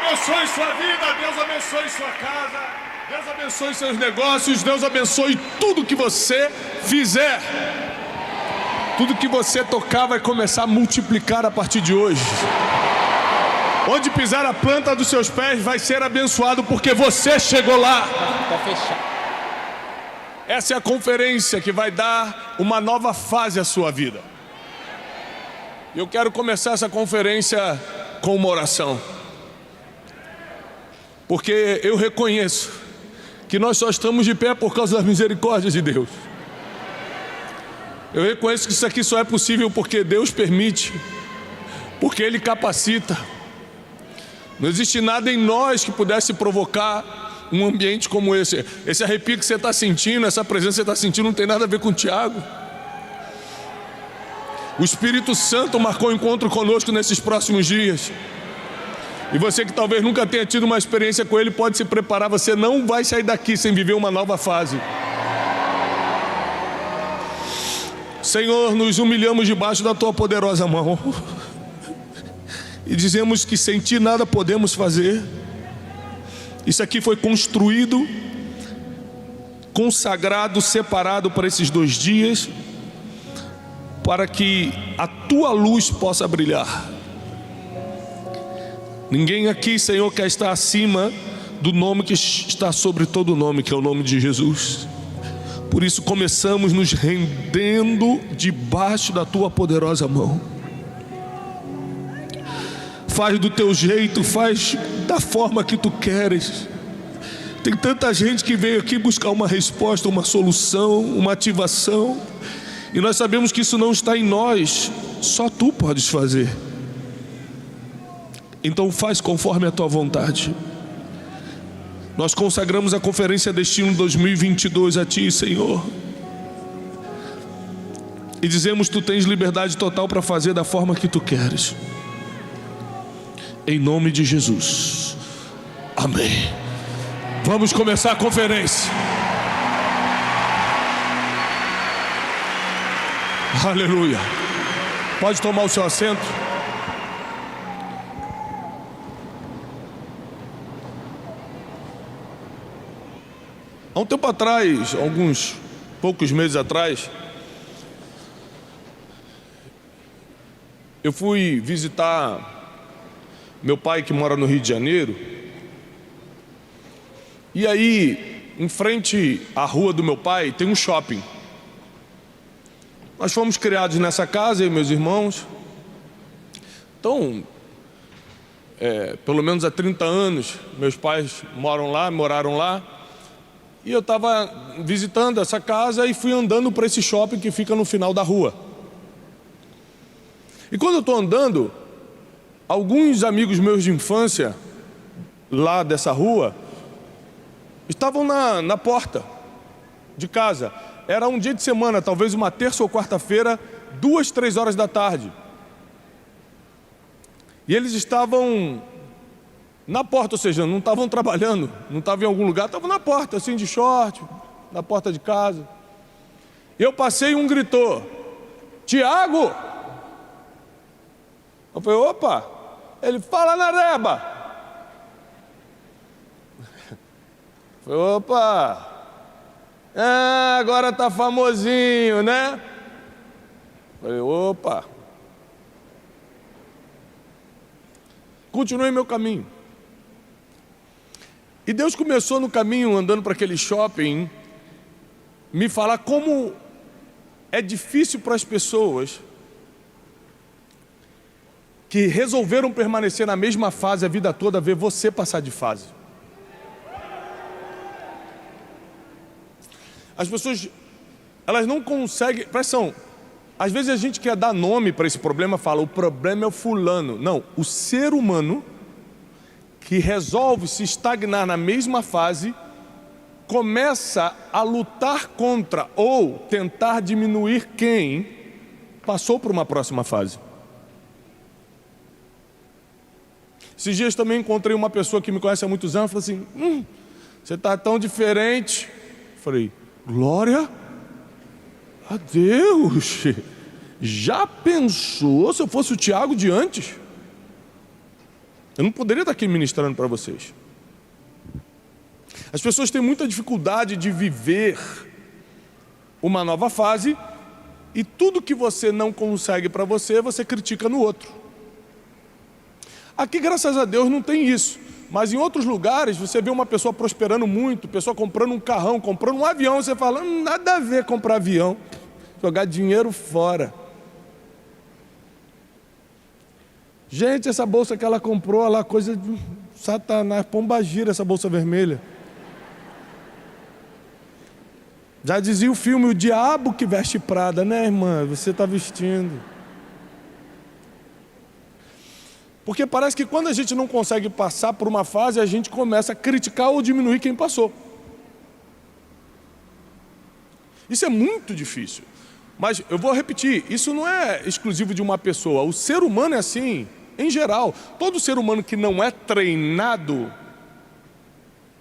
abençoe sua vida, Deus abençoe sua casa, Deus abençoe seus negócios, Deus abençoe tudo que você fizer. Tudo que você tocar vai começar a multiplicar a partir de hoje. Onde pisar a planta dos seus pés vai ser abençoado porque você chegou lá. Tá fechado. Essa é a conferência que vai dar uma nova fase à sua vida. Eu quero começar essa conferência com uma oração. Porque eu reconheço que nós só estamos de pé por causa das misericórdias de Deus. Eu reconheço que isso aqui só é possível porque Deus permite, porque Ele capacita. Não existe nada em nós que pudesse provocar um ambiente como esse. Esse arrepio que você está sentindo, essa presença que você está sentindo não tem nada a ver com o Tiago. O Espírito Santo marcou encontro conosco nesses próximos dias. E você que talvez nunca tenha tido uma experiência com Ele, pode se preparar. Você não vai sair daqui sem viver uma nova fase. Senhor, nos humilhamos debaixo da Tua poderosa mão. E dizemos que sem Ti nada podemos fazer. Isso aqui foi construído, consagrado, separado para esses 2 dias, para que a Tua luz possa brilhar. Ninguém aqui, Senhor, quer estar acima do nome que está sobre todo nome, que é o nome de Jesus. Por isso começamos nos rendendo debaixo da Tua poderosa mão. Faz do Teu jeito, faz da forma que Tu queres. Tem tanta gente que veio aqui buscar uma resposta, uma solução, uma ativação, e nós sabemos que isso não está em nós, só Tu podes fazer. Então faz conforme a Tua vontade. Nós consagramos a Conferência Destino 2022 a Ti, Senhor, e dizemos: Tu tens liberdade total para fazer da forma que Tu queres. Em nome de Jesus, amém. Vamos começar a conferência. Aleluia. Pode tomar o seu assento. Há um tempo atrás, alguns poucos meses atrás, eu fui visitar meu pai, que mora no Rio de Janeiro. E aí, em frente à rua do meu pai, tem um shopping. Nós fomos criados nessa casa, eu e meus irmãos. Então, pelo menos há 30 anos, meus pais moraram lá. E eu estava visitando essa casa e fui andando para esse shopping que fica no final da rua. E quando eu estou andando, alguns amigos meus de infância, lá dessa rua, estavam na porta de casa. Era um dia de semana, talvez uma terça ou quarta-feira, 2, 3 horas da tarde. E eles estavam na porta, ou seja, não estavam trabalhando, não estavam em algum lugar, estavam na porta, assim, de short, na porta de casa. Eu passei e um gritou: Tiago! Eu falei: opa! Ele: fala, Nareba! Eu falei: opa! Agora tá famosinho, né? Eu falei: opa! Continuei meu caminho. E Deus começou no caminho, andando para aquele shopping, me falar como é difícil para as pessoas que resolveram permanecer na mesma fase a vida toda, ver você passar de fase. As pessoas, elas não conseguem, presta atenção, às vezes a gente quer dar nome para esse problema, fala: o problema é o fulano. Não, o ser humano que resolve se estagnar na mesma fase, começa a lutar contra ou tentar diminuir quem passou por uma próxima fase. Esses dias também encontrei uma pessoa que me conhece há muitos anos, falou assim: você está tão diferente. Falei: glória a Deus. Já pensou se eu fosse o Tiago de antes? Eu não poderia estar aqui ministrando para vocês. As pessoas têm muita dificuldade de viver uma nova fase e tudo que você não consegue para você, você critica no outro. Aqui, graças a Deus, não tem isso. Mas em outros lugares, você vê uma pessoa prosperando muito, pessoa comprando um carrão, comprando um avião, você fala, nada a ver comprar avião, jogar dinheiro fora. Gente, essa bolsa que ela comprou, lá, coisa de Satanás, pombagira essa bolsa vermelha. Já dizia o filme, o diabo que veste Prada, né, irmã? Você está vestindo. Porque parece que quando a gente não consegue passar por uma fase, a gente começa a criticar ou diminuir quem passou. Isso é muito difícil. Mas eu vou repetir, isso não é exclusivo de uma pessoa. O ser humano é assim, em geral. Todo ser humano que não é treinado,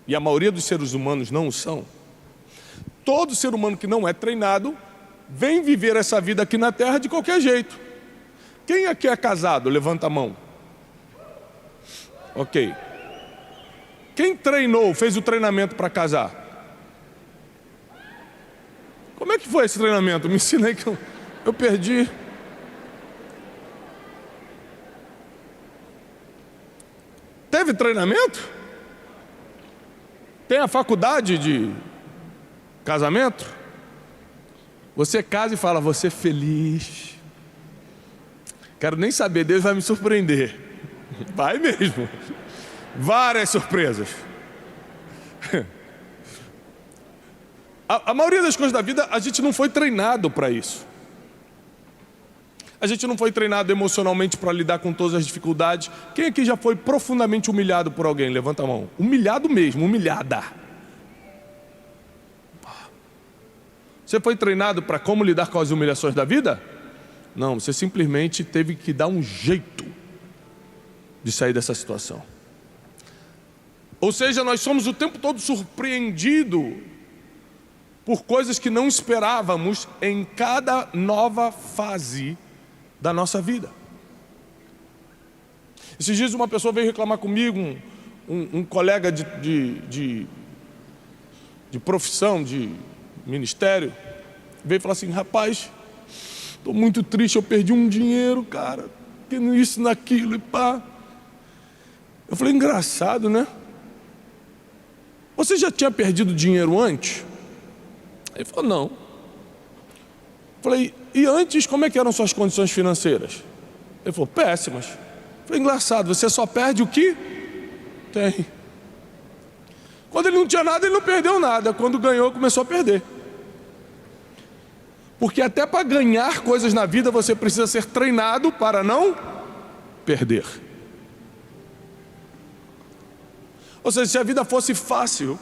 e a maioria dos seres humanos não o são, todo ser humano que não é treinado, vem viver essa vida aqui na Terra de qualquer jeito. Quem aqui é casado? Levanta a mão. Ok. Quem treinou, fez o treinamento para casar? Como é que foi esse treinamento? Me ensina aí que eu perdi. Teve treinamento? Tem a faculdade de casamento? Você casa e fala, você feliz. Quero nem saber, Deus vai me surpreender. Vai mesmo. Várias surpresas. A maioria das coisas da vida, a gente não foi treinado para isso. A gente não foi treinado emocionalmente para lidar com todas as dificuldades. Quem aqui já foi profundamente humilhado por alguém? Levanta a mão. Humilhado mesmo, humilhada. Você foi treinado para como lidar com as humilhações da vida? Não, você simplesmente teve que dar um jeito de sair dessa situação. Ou seja, nós somos o tempo todo surpreendidos por coisas que não esperávamos em cada nova fase da nossa vida. Esses dias uma pessoa veio reclamar comigo, um colega de profissão, de ministério, veio falar assim, rapaz, estou muito triste, eu perdi um dinheiro, cara, isso, naquilo e pá. Eu falei, engraçado, né? Você já tinha perdido dinheiro antes? Ele falou, não. Eu falei, e antes como é que eram suas condições financeiras? Ele falou, péssimas. Eu falei, engraçado, você só perde o que tem. Quando ele não tinha nada, ele não perdeu nada. Quando ganhou, começou a perder. Porque até para ganhar coisas na vida, você precisa ser treinado para não perder. Ou seja, se a vida fosse fácil,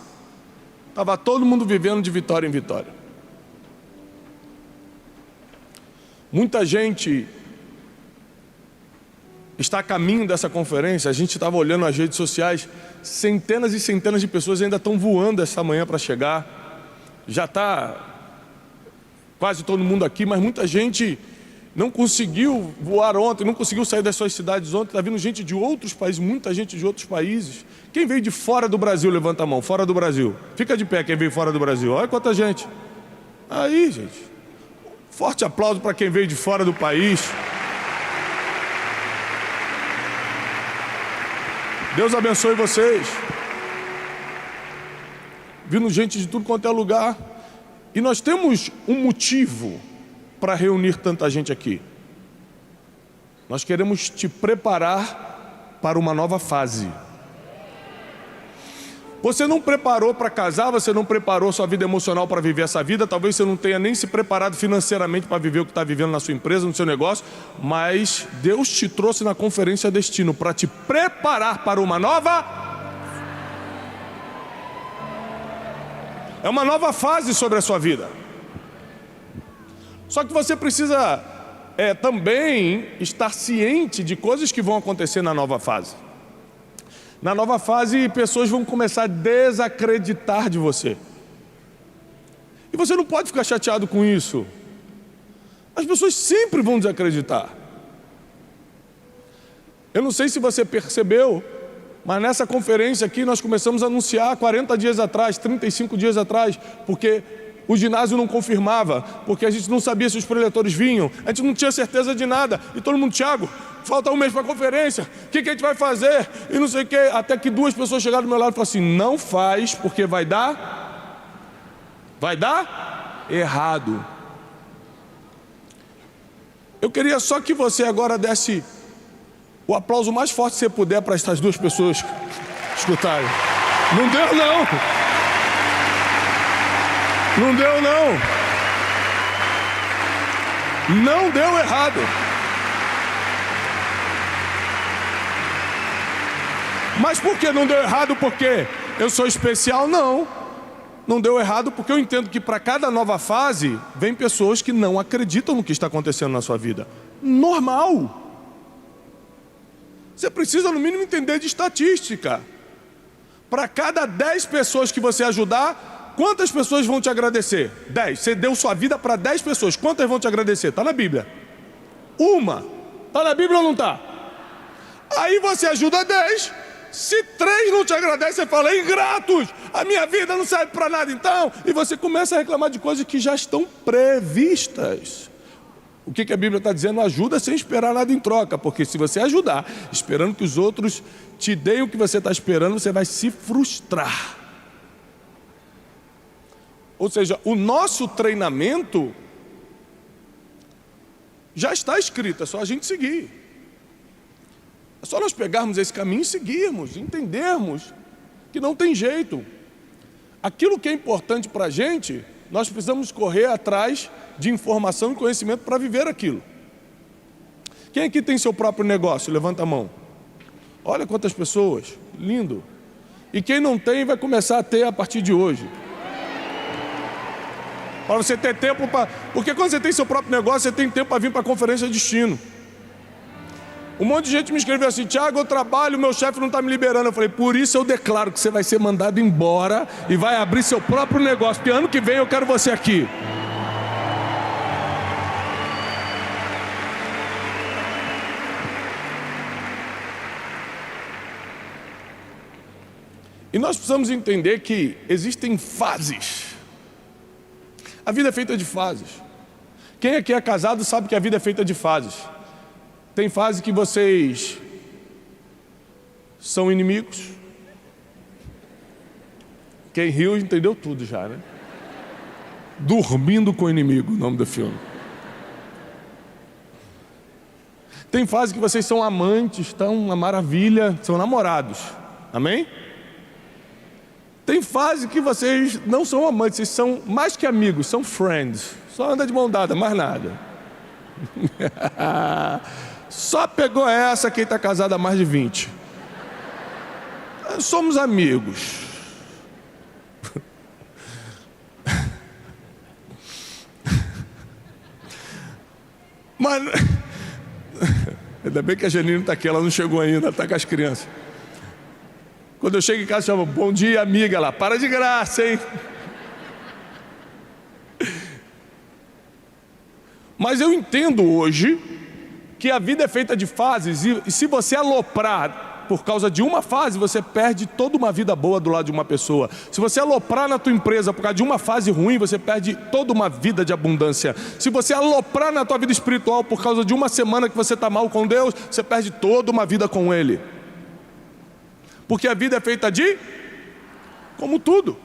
estava todo mundo vivendo de vitória em vitória. Muita gente está a caminho dessa conferência. A gente estava olhando as redes sociais, centenas e centenas de pessoas ainda estão voando essa manhã para chegar. Já está quase todo mundo aqui, mas muita gente não conseguiu voar ontem, não conseguiu sair das suas cidades ontem. Está vindo gente de outros países, muita gente de outros países. Quem veio de fora do Brasil, levanta a mão, fora do Brasil. Fica de pé quem veio fora do Brasil, olha quanta gente. Aí, gente, forte aplauso para quem veio de fora do país. Deus abençoe vocês. Vindo gente de tudo quanto é lugar. E nós temos um motivo para reunir tanta gente aqui. Nós queremos te preparar para uma nova fase. Você não preparou para casar, você não preparou sua vida emocional para viver essa vida, talvez você não tenha nem se preparado financeiramente para viver o que está vivendo na sua empresa, no seu negócio, mas Deus te trouxe na conferência Destino para te preparar para uma nova... É uma nova fase sobre a sua vida. Só que você precisa também estar ciente de coisas que vão acontecer na nova fase. Na nova fase, pessoas vão começar a desacreditar de você. E você não pode ficar chateado com isso. As pessoas sempre vão desacreditar. Eu não sei se você percebeu, mas nessa conferência aqui nós começamos a anunciar 40 dias atrás, 35 dias atrás, porque o ginásio não confirmava, porque a gente não sabia se os preletores vinham, a gente não tinha certeza de nada, e todo mundo, Tiago, falta um mês para a conferência, o que a gente vai fazer? E não sei o que, até que 2 pessoas chegaram do meu lado e falaram assim, não faz, porque vai dar errado. Eu queria só que você agora desse o aplauso mais forte que você puder para essas 2 pessoas escutarem. Não deu não. Não deu não. Não deu errado. Mas por que não deu errado? Porque eu sou especial? Não. Não deu errado porque eu entendo que para cada nova fase vem pessoas que não acreditam no que está acontecendo na sua vida. Normal. Você precisa no mínimo entender de estatística. Para cada 10 pessoas que você ajudar, quantas pessoas vão te agradecer? 10. Você deu sua vida para 10 pessoas. Quantas vão te agradecer? Está na Bíblia. 1. Está na Bíblia ou não está? Aí você ajuda 10. Se 3 não te agradecem, você fala, ingratos, a minha vida não serve para nada então. E você começa a reclamar de coisas que já estão previstas. O que a Bíblia está dizendo? Ajuda sem esperar nada em troca. Porque se você ajudar, esperando que os outros te deem o que você está esperando, você vai se frustrar. Ou seja, o nosso treinamento já está escrito, é só a gente seguir. É só nós pegarmos esse caminho e seguirmos, entendermos que não tem jeito. Aquilo que é importante para a gente, nós precisamos correr atrás de informação e conhecimento para viver aquilo. Quem aqui tem seu próprio negócio? Levanta a mão. Olha quantas pessoas, lindo. E quem não tem vai começar a ter a partir de hoje. Para você ter tempo para... Porque quando você tem seu próprio negócio, você tem tempo para vir para a conferência de destino. Um monte de gente me escreveu assim, Tiago, eu trabalho, meu chefe não está me liberando. Eu falei, por isso eu declaro que você vai ser mandado embora e vai abrir seu próprio negócio, porque ano que vem eu quero você aqui. E nós precisamos entender que existem fases. A vida é feita de fases. Quem aqui é casado sabe que a vida é feita de fases. Tem fase que vocês são inimigos. Quem riu entendeu tudo já, né? Dormindo com o Inimigo, o nome do filme. Tem fase que vocês são amantes, estão uma maravilha, são namorados. Amém? Tem fase que vocês não são amantes, vocês são mais que amigos, são friends. Só anda de mão dada, mais nada. Só pegou essa quem está casado há mais de 20. Somos amigos. Mas ainda bem que a Janine está aqui, ela não chegou ainda, está com as crianças. Quando eu chego em casa, chama, bom dia, amiga. Ela, para de graça, hein? Mas eu entendo hoje que a vida é feita de fases, e se você aloprar por causa de uma fase, você perde toda uma vida boa do lado de uma pessoa. Se você aloprar na tua empresa por causa de uma fase ruim, você perde toda uma vida de abundância. Se você aloprar na tua vida espiritual por causa de uma semana que você está mal com Deus, você perde toda uma vida com Ele. Porque a vida é feita de, como tudo.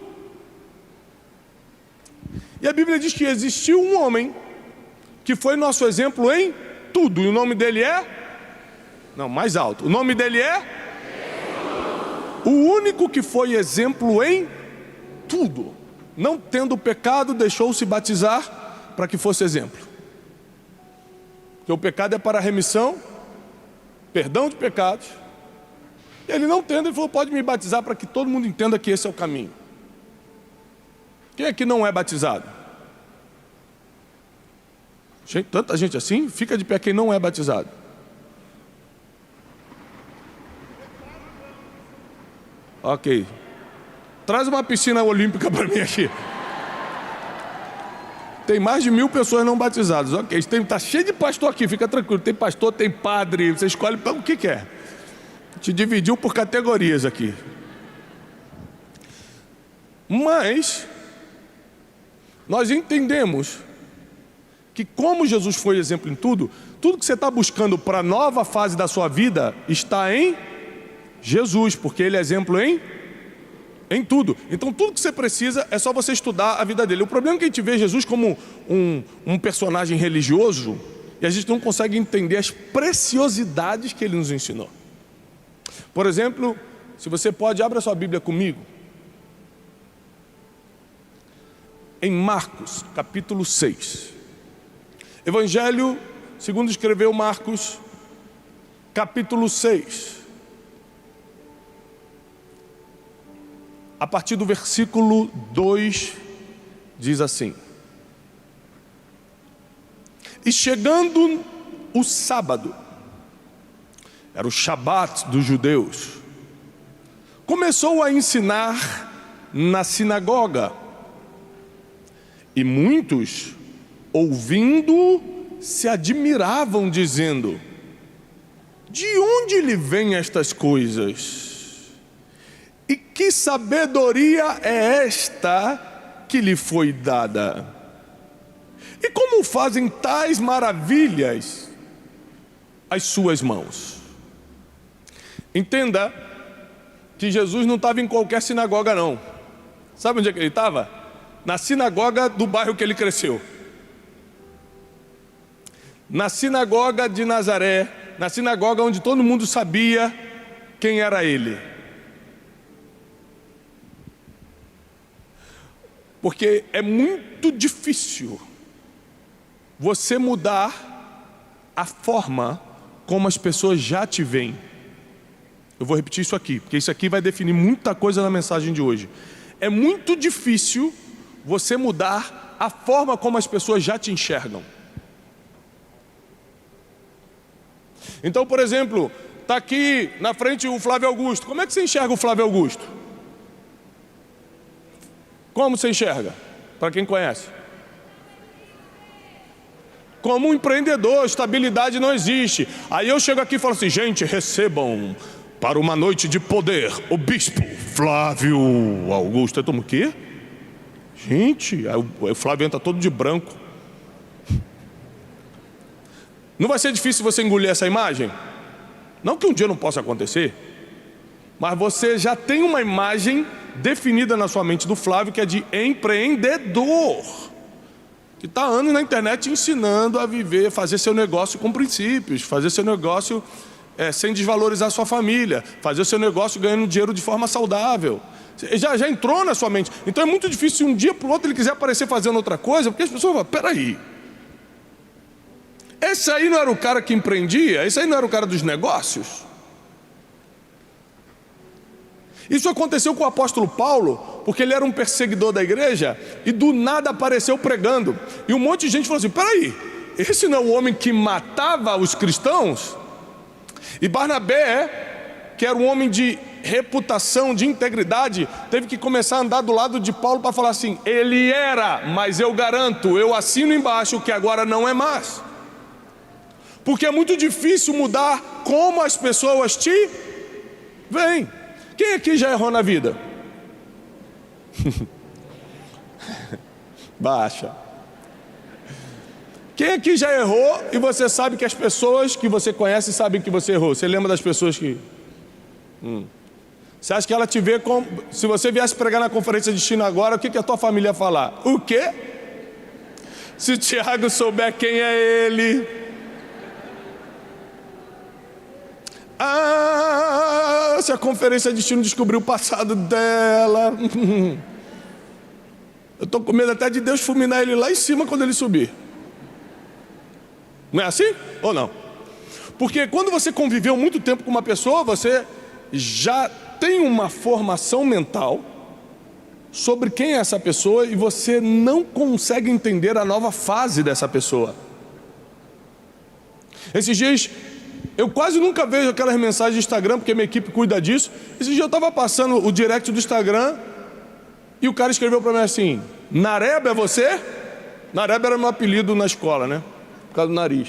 E a Bíblia diz que existiu um homem que foi nosso exemplo em tudo. E o nome dele é? Não, mais alto. O nome dele é? O único que foi exemplo em tudo. Não tendo pecado, deixou-se batizar para que fosse exemplo. Porque o pecado é para a remissão, perdão de pecados. Ele não tendo, ele falou, pode me batizar para que todo mundo entenda que esse é o caminho. Quem é que não é batizado? Gente, tanta gente assim, fica de pé quem não é batizado. Ok. Traz uma piscina olímpica para mim aqui. tem mais de 1000 pessoas não batizadas. Ok, está cheio de pastor aqui, fica tranquilo. Tem pastor, tem padre, você escolhe o que quer. Te dividiu por categorias aqui. Mas nós entendemos que como Jesus foi exemplo em tudo, tudo que você está buscando para a nova fase da sua vida está em Jesus, porque Ele é exemplo em tudo. Então tudo que você precisa é só você estudar a vida dele. O problema é que a gente vê Jesus como um personagem religioso e a gente não consegue entender as preciosidades que Ele nos ensinou. Por exemplo, se você pode, abra sua Bíblia comigo. Em Marcos, capítulo 6. Evangelho segundo escreveu Marcos, capítulo 6. A partir do versículo 2, diz assim: E chegando o sábado, era o Shabat dos judeus, começou a ensinar na sinagoga. E muitos, ouvindo, se admiravam, dizendo: De onde lhe vêm estas coisas? E que sabedoria é esta que lhe foi dada? E como fazem tais maravilhas as suas mãos? Entenda que Jesus não estava em qualquer sinagoga não. Sabe onde é que ele estava? Na sinagoga do bairro que ele cresceu. Na sinagoga de Nazaré, na sinagoga onde todo mundo sabia quem era ele. Porque é muito difícil você mudar a forma como as pessoas já te veem. Eu vou repetir isso aqui, porque isso aqui vai definir muita coisa na mensagem de hoje. É muito difícil você mudar a forma como as pessoas já te enxergam. Então, por exemplo, está aqui na frente o Flávio Augusto. Como é que você enxerga o Flávio Augusto? Como você enxerga? Para quem conhece. Como um empreendedor, estabilidade não existe. Aí eu chego aqui e falo assim: gente, recebam para uma noite de poder o bispo Flávio Augusto. Eu tomo o quê? Gente, aí o Flávio entra todo de branco. Não vai ser difícil você engolir essa imagem? Não que um dia não possa acontecer, mas você já tem uma imagem definida na sua mente do Flávio, que é de empreendedor, que está anos na internet ensinando a viver, fazer seu negócio com princípios, fazer seu negócio sem desvalorizar sua família, fazer seu negócio ganhando dinheiro de forma saudável. Já entrou na sua mente. Então é muito difícil, se um dia para o outro ele quiser aparecer fazendo outra coisa, porque as pessoas vão: peraí, esse aí não era o cara que empreendia? Esse aí não era o cara dos negócios? Isso aconteceu com o apóstolo Paulo, porque ele era um perseguidor da igreja e do nada apareceu pregando. E um monte de gente falou assim: peraí, esse não é o homem que matava os cristãos? E Barnabé, que era um homem de reputação, de integridade, teve que começar a andar do lado de Paulo para falar assim: ele era, mas eu garanto, eu assino embaixo que agora não é mais. Porque é muito difícil mudar como as pessoas te veem. Quem aqui já errou na vida? Baixa. Quem aqui já errou e você sabe que as pessoas que você conhece sabem que você errou? Você lembra das pessoas que... Você acha que ela te vê como... Se você viesse pregar na conferência de destino agora, o que a tua família ia falar? O quê? Se o Tiago souber quem é ele... Ah, se a conferência de destino descobrir o passado dela... Eu estou com medo até de Deus fulminar ele lá em cima quando ele subir. Não é assim? Ou não? Porque quando você conviveu muito tempo com uma pessoa, você já tem uma formação mental sobre quem é essa pessoa e você não consegue entender a nova fase dessa pessoa. Esses dias, eu quase nunca vejo aquelas mensagens do Instagram, porque minha equipe cuida disso. Esses dias eu estava passando o direct do Instagram e o cara escreveu para mim assim: Nareba, é você? Nareba era meu apelido na escola, né? Por causa do nariz.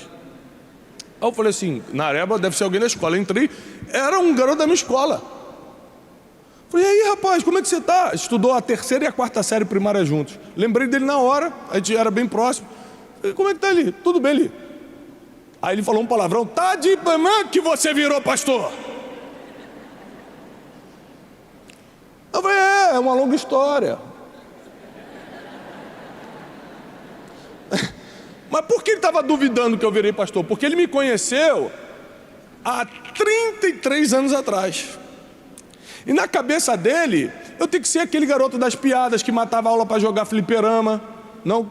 Aí eu falei assim, Nareba deve ser alguém da escola. Eu entrei, era um garoto da minha escola. Falei, e aí, rapaz, como é que você tá? Estudou a 3ª e a 4ª série primária juntos. Lembrei dele na hora, a gente era bem próximo. Falei, como é que tá ali? Tudo bem ali. Aí ele falou um palavrão, tá de mamãe que você virou pastor. Eu falei, é uma longa história. Mas por que ele estava duvidando que eu virei pastor? Porque ele me conheceu há 33 anos atrás. E na cabeça dele, eu tenho que ser aquele garoto das piadas que matava a aula para jogar fliperama. Não,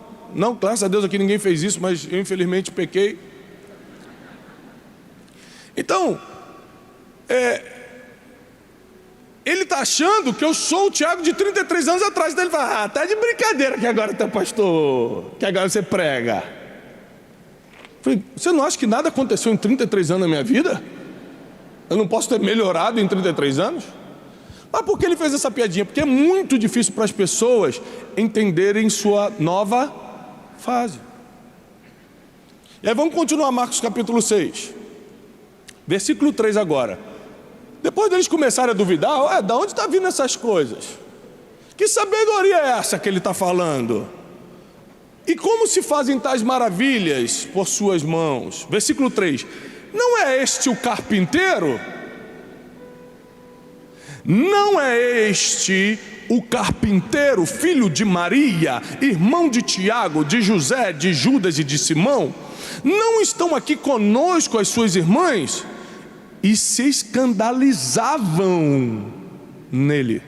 graças a Deus aqui ninguém fez isso, mas eu infelizmente pequei. Então, ele está achando que eu sou o Tiago de 33 anos atrás. Então ele fala, tá de brincadeira que agora tu é pastor, que agora você prega. Eu falei, você não acha que nada aconteceu em 33 anos na minha vida? Eu não posso ter melhorado em 33 anos? Mas por que ele fez essa piadinha? Porque é muito difícil para as pessoas entenderem sua nova fase. E aí vamos continuar Marcos capítulo 6. Versículo 3 agora. Depois deles começarem a duvidar, da onde está vindo essas coisas? Que sabedoria é essa que ele está falando? E como se fazem tais maravilhas por suas mãos? Versículo 3. Não é este o carpinteiro? Não é este o carpinteiro, filho de Maria, irmão de Tiago, de José, de Judas e de Simão? Não estão aqui conosco as suas irmãs? E se escandalizavam nele.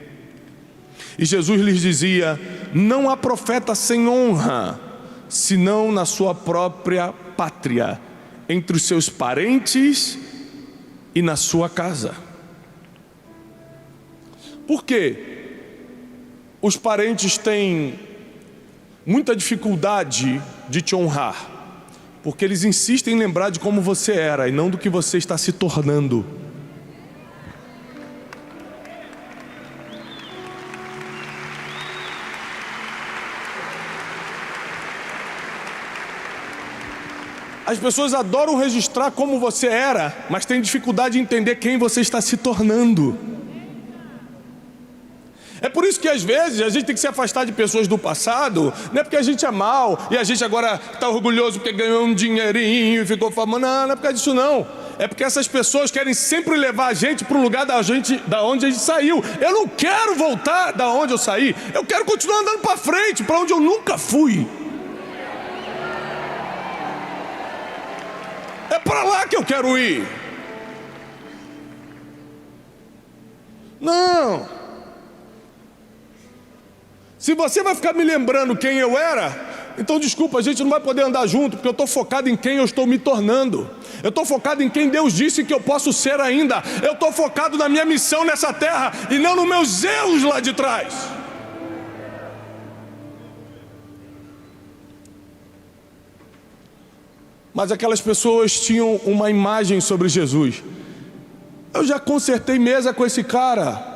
E Jesus lhes dizia, não há profeta sem honra, senão na sua própria pátria, entre os seus parentes e na sua casa. Por quê? Os parentes têm muita dificuldade de te honrar, porque eles insistem em lembrar de como você era e não do que você está se tornando. As pessoas adoram registrar como você era, mas têm dificuldade de entender quem você está se tornando. É por isso que às vezes a gente tem que se afastar de pessoas do passado, não é porque a gente é mal e a gente agora está orgulhoso porque ganhou um dinheirinho e ficou famoso. Não é por causa disso não. É porque essas pessoas querem sempre levar a gente para o lugar da onde a gente saiu. Eu não quero voltar da onde eu saí, eu quero continuar andando para frente, para onde eu nunca fui. É para lá que eu quero ir. Não. Se você vai ficar me lembrando quem eu era, então desculpa, a gente não vai poder andar junto, porque eu estou focado em quem eu estou me tornando. Eu estou focado em quem Deus disse que eu posso ser ainda. Eu estou focado na minha missão nessa terra e não nos meus erros lá de trás. Mas aquelas pessoas tinham uma imagem sobre Jesus. Eu já consertei mesa com esse cara.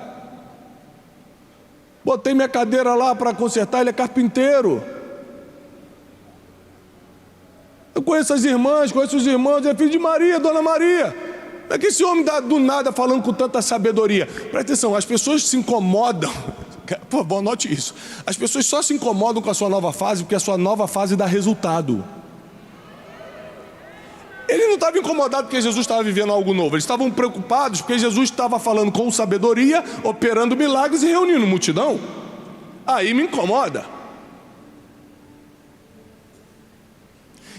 Botei minha cadeira lá para consertar, ele é carpinteiro. Eu conheço as irmãs, conheço os irmãos, é filho de Maria, Dona Maria. Como é que esse homem dá do nada falando com tanta sabedoria? Presta atenção, as pessoas se incomodam. Por favor, anote isso. As pessoas só se incomodam com a sua nova fase porque a sua nova fase dá resultado. Ele não estava incomodado porque Jesus estava vivendo algo novo. Eles estavam preocupados porque Jesus estava falando com sabedoria, operando milagres e reunindo multidão. Aí me incomoda.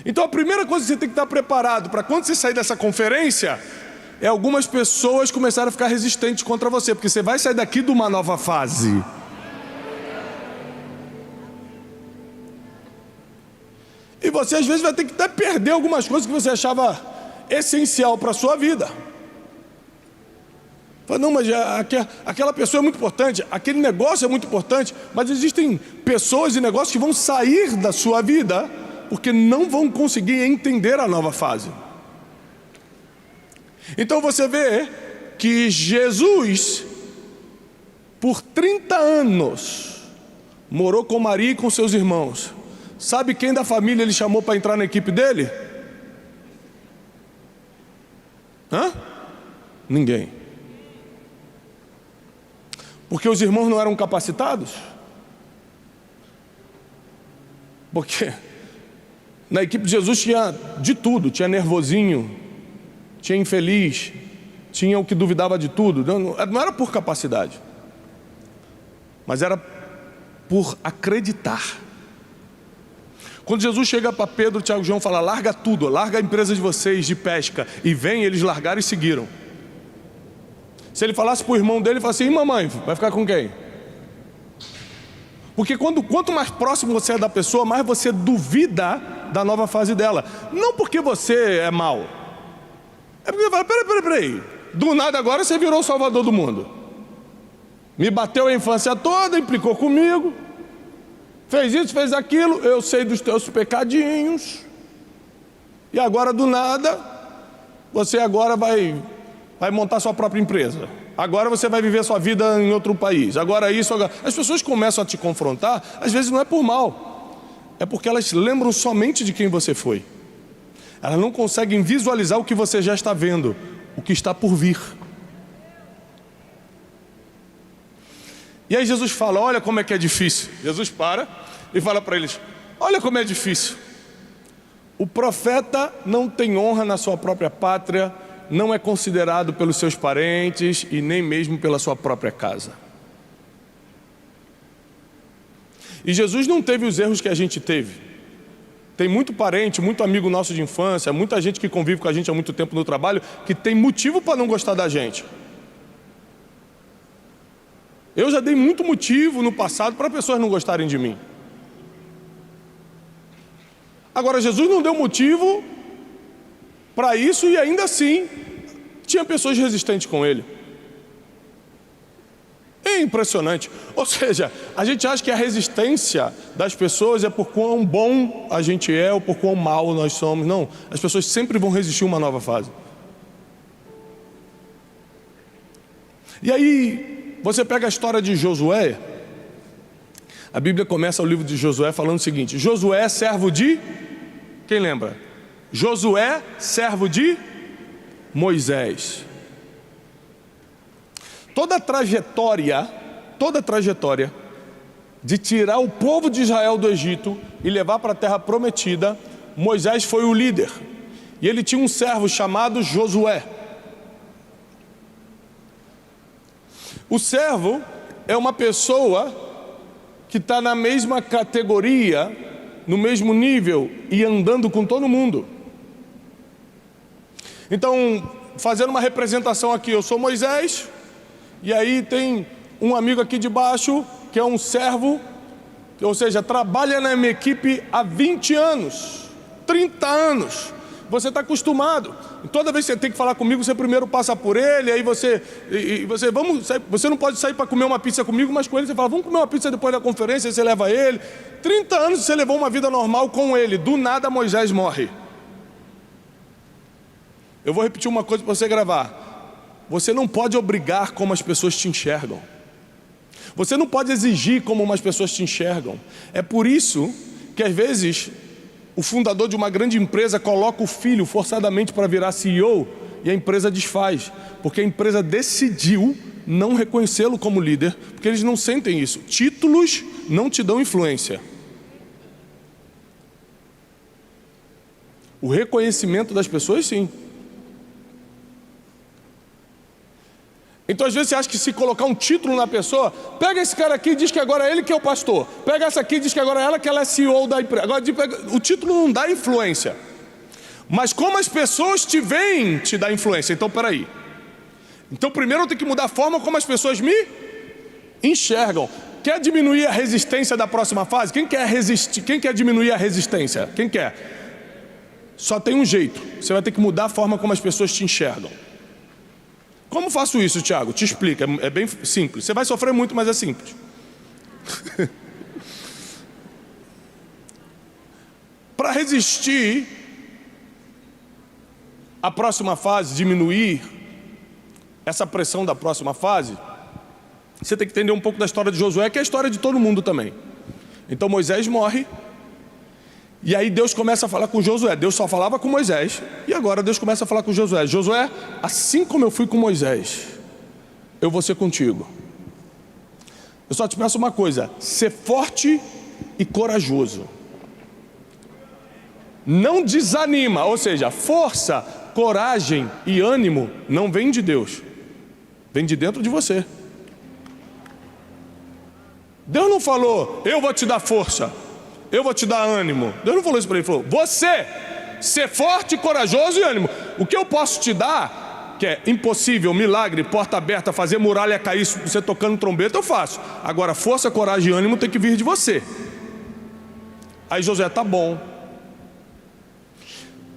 Então a primeira coisa que você tem que estar preparado para quando você sair dessa conferência é algumas pessoas começarem a ficar resistentes contra você, porque você vai sair daqui de uma nova fase. E você às vezes vai ter que até perder algumas coisas que você achava essencial para a sua vida. Fala, não, mas aquela pessoa é muito importante, aquele negócio é muito importante, mas existem pessoas e negócios que vão sair da sua vida porque não vão conseguir entender a nova fase. Então você vê que Jesus, por 30 anos, morou com Maria e com seus irmãos. Sabe quem da família ele chamou para entrar na equipe dele? Ninguém. Porque os irmãos não eram capacitados? Porque na equipe de Jesus tinha de tudo. Tinha nervosinho, tinha infeliz, tinha o que duvidava de tudo. Não era por capacidade, mas era por acreditar. Quando Jesus chega para Pedro, Tiago e João, fala: larga tudo, larga a empresa de vocês de pesca e vem, eles largaram e seguiram. Se ele falasse para o irmão dele, ele falasse assim: mamãe, vai ficar com quem? Porque quanto mais próximo você é da pessoa, mais você duvida da nova fase dela. Não porque você é mau, é porque você fala: peraí, do nada agora você virou o salvador do mundo. Me bateu a infância toda, implicou comigo, fez isso, fez aquilo, eu sei dos teus pecadinhos, e agora do nada, você agora vai montar sua própria empresa. Agora você vai viver sua vida em outro país. Agora isso, agora... As pessoas começam a te confrontar, às vezes não é por mal, é porque elas lembram somente de quem você foi. Elas não conseguem visualizar o que você já está vendo, o que está por vir. E aí Jesus fala: olha como é que é difícil. Jesus para e fala para eles: olha como é difícil. O profeta não tem honra na sua própria pátria, não é considerado pelos seus parentes e nem mesmo pela sua própria casa. E Jesus não teve os erros que a gente teve. Tem muito parente, muito amigo nosso de infância, muita gente que convive com a gente há muito tempo no trabalho, que tem motivo para não gostar da gente. Eu já dei muito motivo no passado para pessoas não gostarem de mim. Agora, Jesus não deu motivo para isso e ainda assim tinha pessoas resistentes com ele. É impressionante. Ou seja, a gente acha que a resistência das pessoas é por quão bom a gente é ou por quão mal nós somos. Não, as pessoas sempre vão resistir a uma nova fase. E aí, você pega a história de Josué. A Bíblia começa o livro de Josué falando o seguinte: Josué, servo de... Quem lembra? Josué, servo de Moisés. Toda a trajetória de tirar o povo de Israel do Egito e levar para a terra prometida, Moisés foi o líder. E ele tinha um servo chamado Josué. O servo é uma pessoa que está na mesma categoria, no mesmo nível e andando com todo mundo. Então, fazendo uma representação aqui, eu sou Moisés, e aí tem um amigo aqui de baixo, que é um servo, ou seja, trabalha na minha equipe há 20 anos, 30 anos. Você está acostumado. E toda vez que você tem que falar comigo, você primeiro passa por ele, aí você não pode sair para comer uma pizza comigo, mas com ele você fala: vamos comer uma pizza depois da conferência, aí você leva ele. 30 anos você levou uma vida normal com ele, do nada Moisés morre. Eu vou repetir uma coisa para você gravar: você não pode obrigar como as pessoas te enxergam. Você não pode exigir como as pessoas te enxergam. É por isso que às vezes o fundador de uma grande empresa coloca o filho forçadamente para virar CEO e a empresa desfaz, porque a empresa decidiu não reconhecê-lo como líder, porque eles não sentem isso. Títulos não te dão influência. O reconhecimento das pessoas, sim. Então às vezes você acha que se colocar um título na pessoa, pega esse cara aqui e diz que agora é ele que é o pastor, pega essa aqui e diz que agora é ela que ela é CEO da empresa. Agora o título não dá influência, mas como as pessoas te veem, te dá influência. Então peraí, então primeiro eu tenho que mudar a forma como as pessoas me enxergam. Quer diminuir a resistência da próxima fase? Quem quer resistir? Quem quer diminuir a resistência? Quem quer? Só tem um jeito: você vai ter que mudar a forma como as pessoas te enxergam. Como faço isso, Tiago? Te explica, é bem simples. Você vai sofrer muito, mas é simples. Para resistir à próxima fase, diminuir essa pressão da próxima fase, você tem que entender um pouco da história de Josué, que é a história de todo mundo também. Então Moisés morre, E aí Deus começa a falar com Josué. Deus só falava com Moisés, e agora Deus começa a falar com Josué. Josué, assim como eu fui com Moisés, eu vou ser contigo. Eu só te peço uma coisa: ser forte e corajoso. Não desanima, ou seja, força, coragem e ânimo não vem de Deus, vem de dentro de você. Deus não falou, eu vou te dar força, eu vou te dar ânimo. Deus não falou isso para ele, falou, você, ser forte, corajoso e ânimo. O que eu posso te dar, que é impossível, milagre, porta aberta, fazer muralha cair, você tocando trombeta, eu faço. Agora, força, coragem e ânimo tem que vir de você. Aí Josué, tá bom.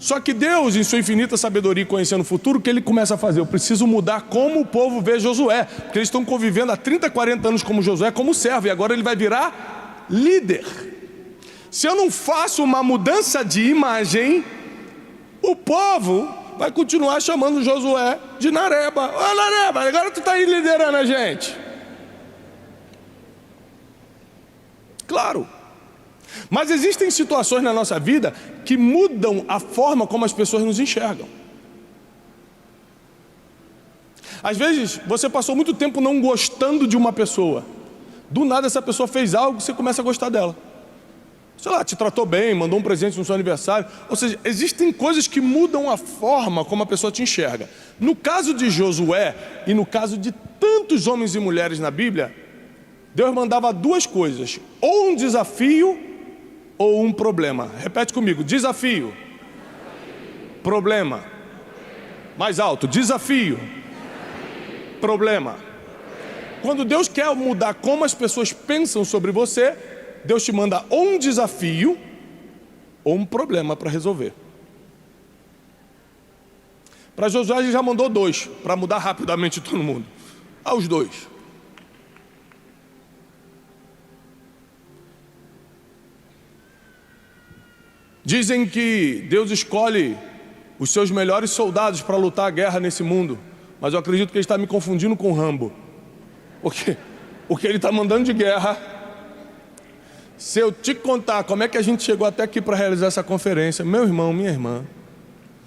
Só que Deus, em sua infinita sabedoria, conhecendo o futuro, o que ele começa a fazer? Eu preciso mudar como o povo vê Josué, porque eles estão convivendo há 30, 40 anos como Josué, como servo, e agora ele vai virar líder. Se eu não faço uma mudança de imagem, o povo vai continuar chamando Josué de Nareba. Ô Nareba, agora tu está aí liderando a gente. Claro. Mas existem situações na nossa vida que mudam a forma como as pessoas nos enxergam. Às vezes você passou muito tempo não gostando de uma pessoa. Do nada essa pessoa fez algo e você começa a gostar dela. Sei lá, te tratou bem, mandou um presente no seu aniversário. Ou seja, existem coisas que mudam a forma como a pessoa te enxerga. No caso de Josué e no caso de tantos homens e mulheres na Bíblia, Deus mandava duas coisas: ou um desafio ou um problema. Repete comigo: desafio, problema. Mais alto: desafio, problema. Quando Deus quer mudar como as pessoas pensam sobre você, Deus te manda ou um desafio ou um problema para resolver. Para Josué ele já mandou dois, para mudar rapidamente todo mundo. Aos dois. Dizem que Deus escolhe os seus melhores soldados para lutar a guerra nesse mundo, mas eu acredito que ele está me confundindo com Rambo, porque o que ele está mandando de guerra, se eu te contar como é que a gente chegou até aqui para realizar essa conferência, meu irmão, minha irmã,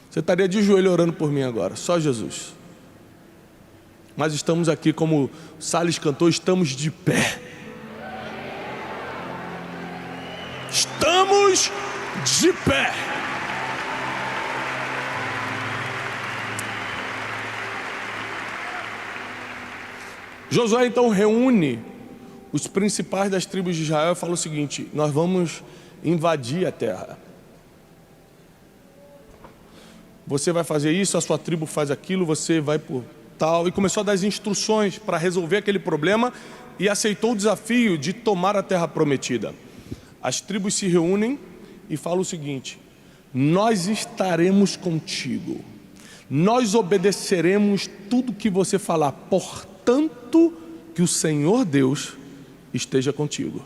você estaria de joelho orando por mim agora, só Jesus. Mas estamos aqui, como o Salles cantou, estamos de pé. Estamos de pé. Josué então reúne os principais das tribos de Israel e fala o seguinte: nós vamos invadir a terra. Você vai fazer isso, a sua tribo faz aquilo, você vai por tal. E começou a dar as instruções para resolver aquele problema e aceitou o desafio de tomar a terra prometida. As tribos se reúnem e falam o seguinte: nós estaremos contigo, nós obedeceremos tudo que você falar, portanto que o Senhor Deus esteja contigo.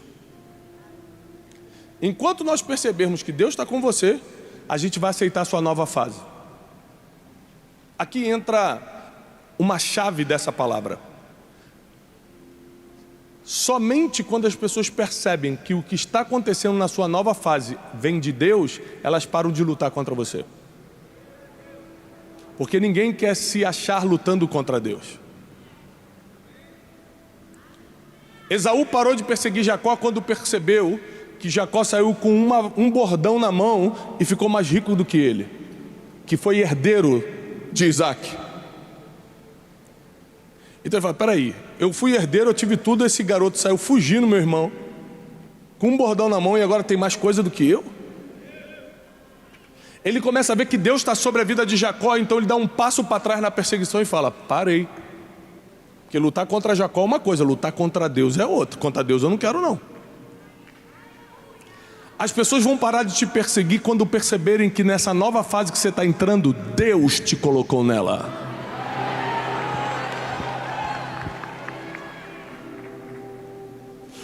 Enquanto nós percebermos que Deus está com você, a gente vai aceitar a sua nova fase. Aqui entra uma chave dessa palavra. Somente quando as pessoas percebem que o que está acontecendo na sua nova fase vem de Deus, elas param de lutar contra você. Porque ninguém quer se achar lutando contra Deus. Esaú parou de perseguir Jacó quando percebeu que Jacó saiu com um bordão na mão e ficou mais rico do que ele, que foi herdeiro de Isaac. Então ele fala: peraí, eu fui herdeiro, eu tive tudo, esse garoto saiu fugindo, meu irmão, com um bordão na mão, e agora tem mais coisa do que eu? Ele começa a ver que Deus está sobre a vida de Jacó, então ele dá um passo para trás na perseguição e fala: parei. Porque lutar contra Jacó é uma coisa, lutar contra Deus é outra. Contra Deus eu não quero não. As pessoas vão parar de te perseguir quando perceberem que nessa nova fase que você está entrando, Deus te colocou nela.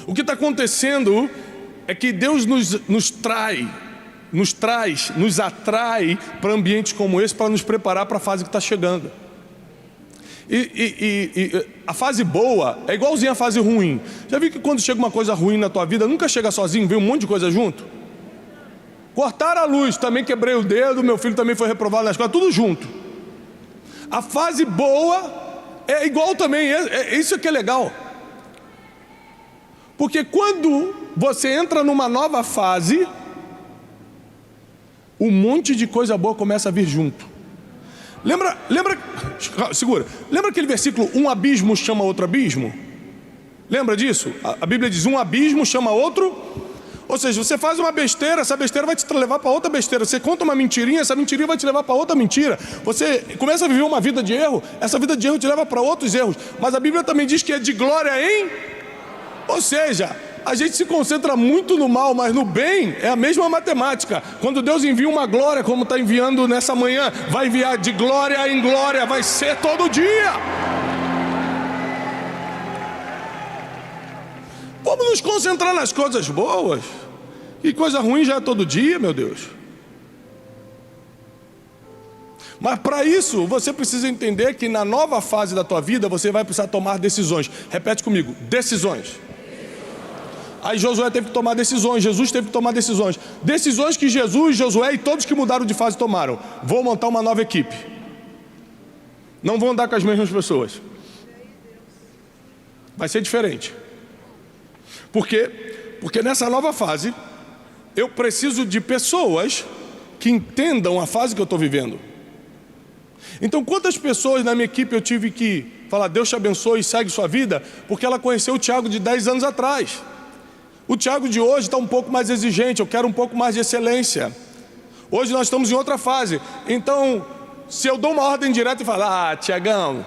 O que está acontecendo é que Deus nos atrai para ambientes como esse, para nos preparar para a fase que está chegando. E a fase boa é igualzinha à fase ruim. Já viu que quando chega uma coisa ruim na tua vida, nunca chega sozinho, vem um monte de coisa junto? Cortaram a luz, também quebrei o dedo, meu filho também foi reprovado na escola, tudo junto. A fase boa é igual também, isso que é legal. Porque quando você entra numa nova fase, um monte de coisa boa começa a vir junto. Segura. Lembra aquele versículo, um abismo chama outro abismo? Lembra disso? A Bíblia diz, um abismo chama outro. Ou seja, você faz uma besteira, essa besteira vai te levar para outra besteira. Você conta uma mentirinha, essa mentirinha vai te levar para outra mentira. Você começa a viver uma vida de erro, essa vida de erro te leva para outros erros. Mas a Bíblia também diz que é de glória em... Ou seja, a gente se concentra muito no mal, mas no bem é a mesma matemática. Quando Deus envia uma glória, como está enviando nessa manhã, vai enviar de glória em glória, vai ser todo dia. Vamos nos concentrar nas coisas boas. E coisa ruim já é todo dia, meu Deus. Mas para isso, você precisa entender que na nova fase da tua vida, você vai precisar tomar decisões. Repete comigo, decisões. Aí Josué teve que tomar decisões, Jesus teve que tomar decisões. Decisões que Jesus, Josué e todos que mudaram de fase tomaram. Vou montar uma nova equipe. Não vou andar com as mesmas pessoas. Vai ser diferente. Por quê? Porque nessa nova fase, eu preciso de pessoas que entendam a fase que eu estou vivendo. Então, quantas pessoas na minha equipe eu tive que falar, Deus te abençoe e segue sua vida, porque ela conheceu o Tiago de 10 anos atrás. O Tiago de hoje está um pouco mais exigente, eu quero um pouco mais de excelência. Hoje nós estamos em outra fase. Então, se eu dou uma ordem direta e falar, Tiagão,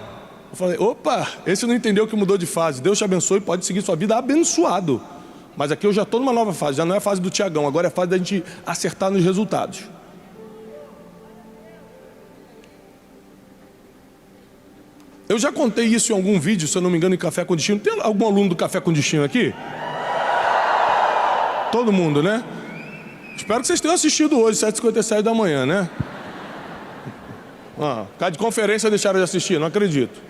eu falei, opa, esse não entendeu que mudou de fase. Deus te abençoe, pode seguir sua vida abençoado. Mas aqui eu já estou numa nova fase, já não é a fase do Tiagão, agora é a fase da gente acertar nos resultados. Eu já contei isso em algum vídeo, se eu não me engano, em Café com Destino. Tem algum aluno do Café com Destino aqui? Todo mundo, né? Espero que vocês tenham assistido hoje, 7h57 da manhã, né? Cara de conferência deixaram de assistir, não acredito.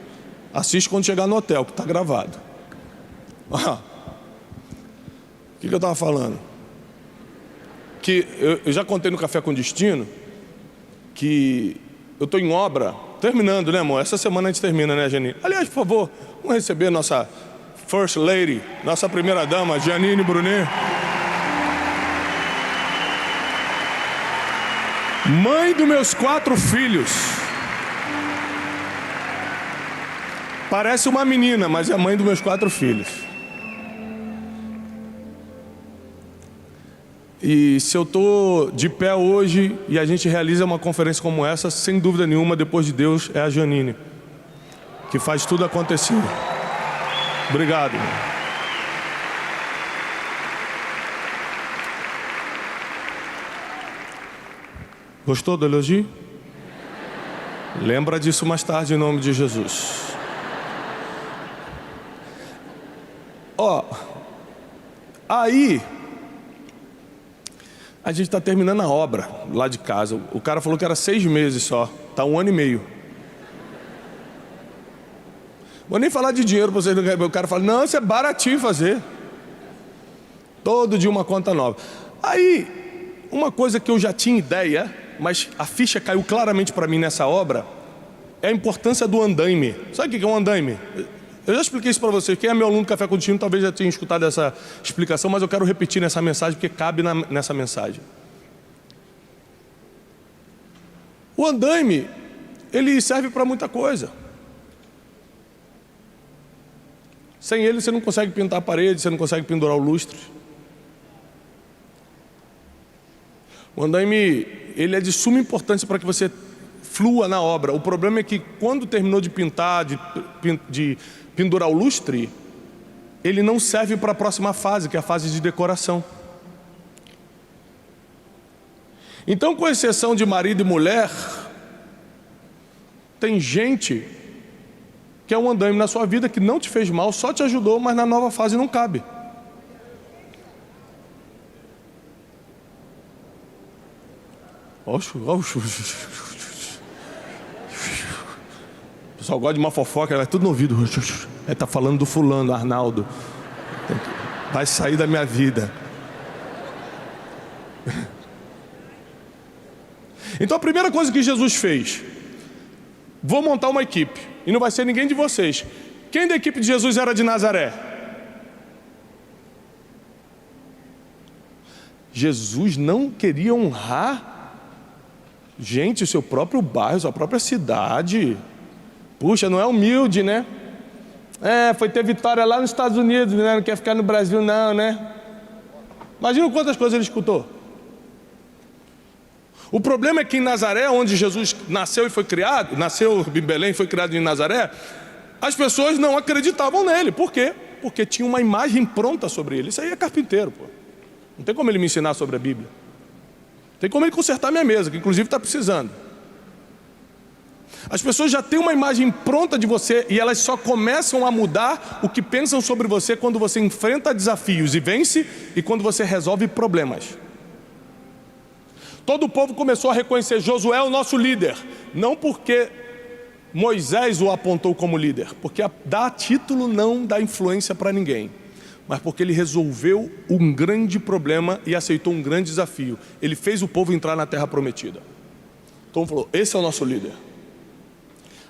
Assiste quando chegar no hotel, que está gravado. O que eu estava falando? Que eu já contei no Café com Destino que eu estou em obra, terminando, né, amor? Essa semana a gente termina, né, Janine? Aliás, por favor, vamos receber nossa First Lady, nossa primeira dama, Janine Brunet. Mãe dos meus 4 filhos. Parece uma menina, mas é a mãe dos meus 4 filhos. E se eu estou de pé hoje e a gente realiza uma conferência como essa, sem dúvida nenhuma, depois de Deus, é a Janine, que faz tudo acontecer. Obrigado. Gostou do elogio? Lembra disso mais tarde em nome de Jesus. Aí a gente está terminando a obra lá de casa. O cara falou que era 6 meses só, está 1 ano e meio. Vou nem falar de dinheiro para vocês. O cara fala, não, isso é baratinho fazer. Todo dia uma conta nova. Aí, uma coisa que eu já tinha ideia, mas a ficha caiu claramente para mim nessa obra, é a importância do andaime. Sabe o que é um andaime? Eu já expliquei isso para vocês. Quem é meu aluno do Café com Destino talvez já tenha escutado essa explicação, mas eu quero repetir nessa mensagem, porque cabe nessa mensagem. O andaime, ele serve para muita coisa. Sem ele você não consegue pintar a parede, você não consegue pendurar o lustre. O andaime, ele é de suma importância para que você flua na obra. O problema é que quando terminou de pintar, de pendurar o lustre, ele não serve para a próxima fase, que é a fase de decoração. Então, com exceção de marido e mulher, tem gente que é um andaime na sua vida que não te fez mal, só te ajudou, mas na nova fase não cabe. O pessoal gosta de uma fofoca, vai tudo no ouvido. Ele está falando do fulano, Arnaldo. Vai sair da minha vida. Então a primeira coisa que Jesus fez: vou montar uma equipe, e não vai ser ninguém de vocês. Quem da equipe de Jesus era de Nazaré? Jesus não queria honrar, gente, o seu próprio bairro, sua própria cidade. Puxa, não é humilde, né? Foi ter vitória lá nos Estados Unidos, né? Não quer ficar no Brasil não, né? Imagina quantas coisas ele escutou. O problema é que em Nazaré, onde Jesus nasceu e foi criado, nasceu em Belém e foi criado em Nazaré, as pessoas não acreditavam nele. Por quê? Porque tinha uma imagem pronta sobre ele. Isso aí é carpinteiro, pô. Não tem como ele me ensinar sobre a Bíblia. Tem como ele consertar minha mesa, que inclusive está precisando. As pessoas já têm uma imagem pronta de você e elas só começam a mudar o que pensam sobre você quando você enfrenta desafios e vence, e quando você resolve problemas. Todo o povo começou a reconhecer Josué o nosso líder, não porque Moisés o apontou como líder, porque dar título não dá influência para ninguém, mas porque ele resolveu um grande problema e aceitou um grande desafio. Ele fez o povo entrar na terra prometida. Então falou: esse é o nosso líder.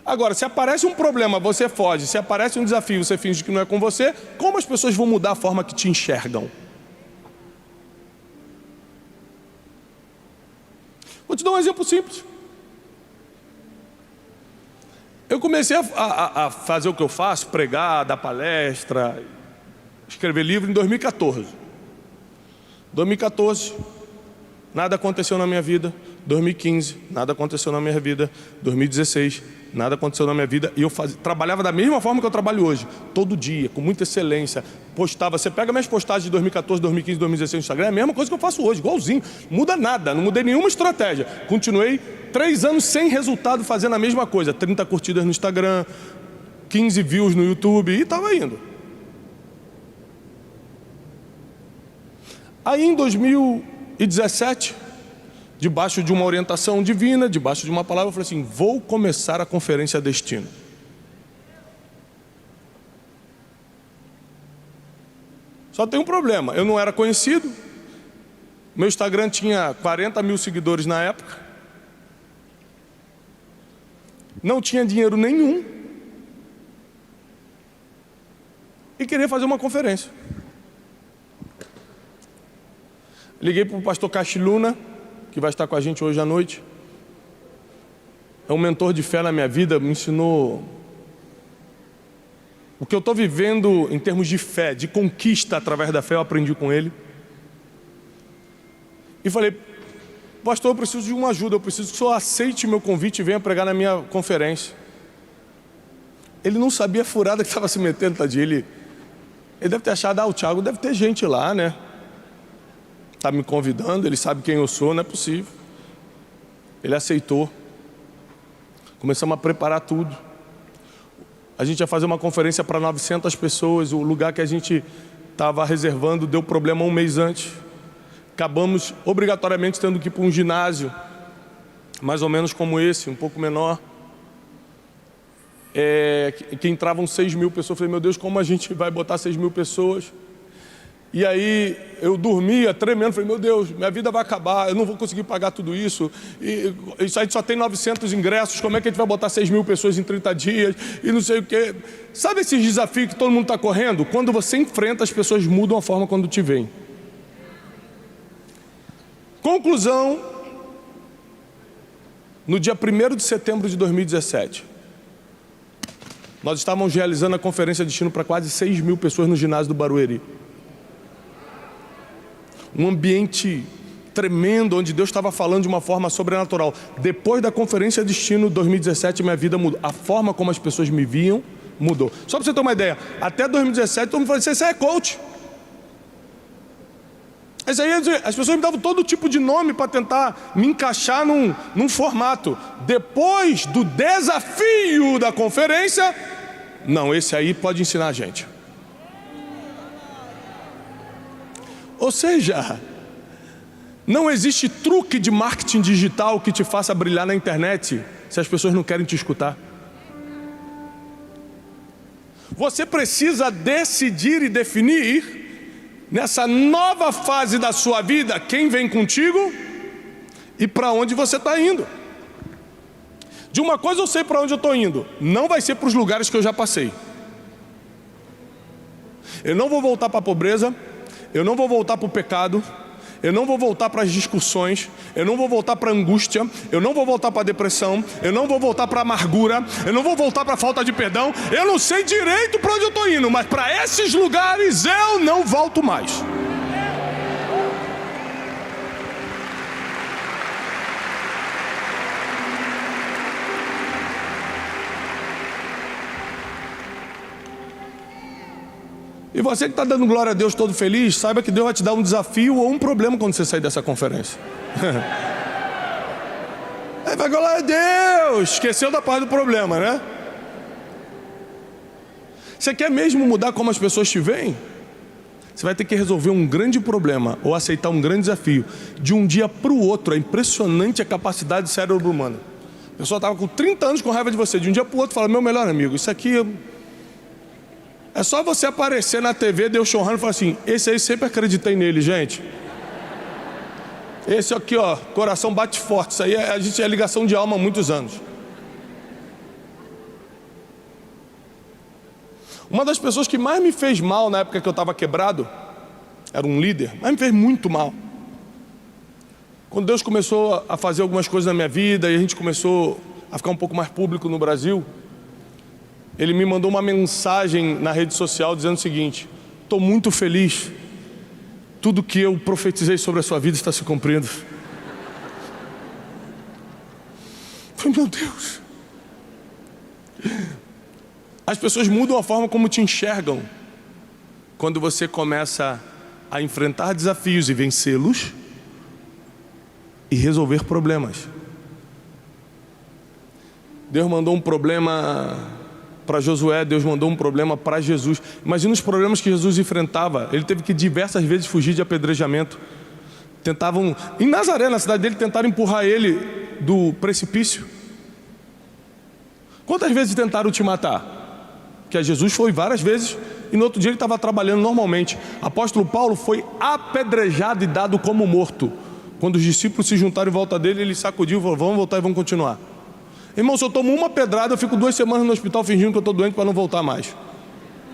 Agora, se aparece um problema, você foge. Se aparece um desafio, você finge que não é com você. Como as pessoas vão mudar a forma que te enxergam? Vou te dar um exemplo simples. Eu comecei a fazer o que eu faço, pregar, dar palestra, escrever livro em 2014. 2014, nada aconteceu na minha vida. 2015, nada aconteceu na minha vida. 2016, nada aconteceu na minha vida. E eu trabalhava da mesma forma que eu trabalho hoje, todo dia, com muita excelência. Postava, você pega minhas postagens de 2014, 2015, 2016 no Instagram, é a mesma coisa que eu faço hoje, igualzinho. Muda nada, não mudei nenhuma estratégia. Continuei 3 anos sem resultado fazendo a mesma coisa. 30 curtidas no Instagram, 15 views no YouTube, e estava indo. Aí em 2017, debaixo de uma orientação divina, debaixo de uma palavra, eu falei assim: vou começar a conferência Destino. Só tem um problema: eu não era conhecido. Meu Instagram tinha 40 mil seguidores na época. Não tinha dinheiro nenhum. E queria fazer uma conferência. Liguei para o pastor Cachiluna, que vai estar com a gente hoje à noite. É um mentor de fé na minha vida, me ensinou o que eu estou vivendo em termos de fé, de conquista através da fé, eu aprendi com ele. E falei: pastor, eu preciso de uma ajuda, eu preciso que o senhor aceite meu convite e venha pregar na minha conferência. Ele não sabia a furada que estava se metendo, tadinho. Ele deve ter achado: o Thiago deve ter gente lá, né? Está me convidando, ele sabe quem eu sou, não é possível. Ele aceitou. Começamos a preparar tudo. A gente ia fazer uma conferência para 900 pessoas. O lugar que a gente estava reservando deu problema um mês antes. Acabamos obrigatoriamente tendo que ir para um ginásio, mais ou menos como esse, um pouco menor. Que entravam 6 mil pessoas. Eu falei: meu Deus, como a gente vai botar 6 mil pessoas? E aí eu dormia tremendo, falei: meu Deus, minha vida vai acabar, eu não vou conseguir pagar tudo isso. E isso aí só tem 900 ingressos, como é que a gente vai botar 6 mil pessoas em 30 dias? E não sei o quê. Sabe esses desafios que todo mundo está correndo? Quando você enfrenta, as pessoas mudam a forma quando te veem. Conclusão: no dia 1º de setembro de 2017, nós estávamos realizando a conferência Destino para quase 6 mil pessoas no ginásio do Barueri. Um ambiente tremendo, onde Deus estava falando de uma forma sobrenatural. Depois da conferência Destino 2017, minha vida mudou. A forma como as pessoas me viam mudou. Só para você ter uma ideia, até 2017 todo mundo falava: você é coach. As pessoas me davam todo tipo de nome para tentar me encaixar num formato. Depois do desafio da conferência, não, esse aí pode ensinar a gente. Ou seja, não existe truque de marketing digital que te faça brilhar na internet se as pessoas não querem te escutar. Você precisa decidir e definir, nessa nova fase da sua vida, quem vem contigo e para onde você está indo. De uma coisa eu sei para onde eu estou indo, não vai ser para os lugares que eu já passei. Eu não vou voltar para a pobreza, eu não vou voltar para o pecado, eu não vou voltar para as discussões, eu não vou voltar para a angústia, eu não vou voltar para a depressão, eu não vou voltar para a amargura, eu não vou voltar para a falta de perdão. Eu não sei direito para onde eu estou indo, mas para esses lugares eu não volto mais. E você que está dando glória a Deus todo feliz, saiba que Deus vai te dar um desafio ou um problema quando você sair dessa conferência. Aí vai glória a Deus, esqueceu da parte do problema, né? Você quer mesmo mudar como as pessoas te veem? Você vai ter que resolver um grande problema ou aceitar um grande desafio de um dia para o outro. É impressionante a capacidade do cérebro humano. A pessoa estava com 30 anos com raiva de você, de um dia para o outro fala: meu melhor amigo, isso aqui... É só você aparecer na TV, Deus chorrando e falar assim: esse aí sempre acreditei nele, gente. Esse aqui, ó, coração bate forte. Isso aí a gente é ligação de alma há muitos anos. Uma das pessoas que mais me fez mal na época que eu estava quebrado, era um líder, mas me fez muito mal. Quando Deus começou a fazer algumas coisas na minha vida e a gente começou a ficar um pouco mais público no Brasil, ele me mandou uma mensagem na rede social dizendo o seguinte: estou muito feliz, tudo que eu profetizei sobre a sua vida está se cumprindo. Falei: meu Deus. As pessoas mudam a forma como te enxergam quando você começa a enfrentar desafios e vencê-los e resolver problemas. Deus mandou um problema para Josué, Deus mandou um problema para Jesus. Imagina os problemas que Jesus enfrentava. Ele teve que diversas vezes fugir de apedrejamento. Tentavam, em Nazaré, na cidade dele, tentaram empurrar ele do precipício. Quantas vezes tentaram te matar? Que a Jesus foi várias vezes e no outro dia ele estava trabalhando normalmente. Apóstolo Paulo foi apedrejado e dado como morto. Quando os discípulos se juntaram em volta dele, ele sacudiu e falou: vamos voltar e vamos continuar. Irmão, se eu tomo uma pedrada, eu fico 2 semanas no hospital fingindo que eu estou doente para não voltar mais.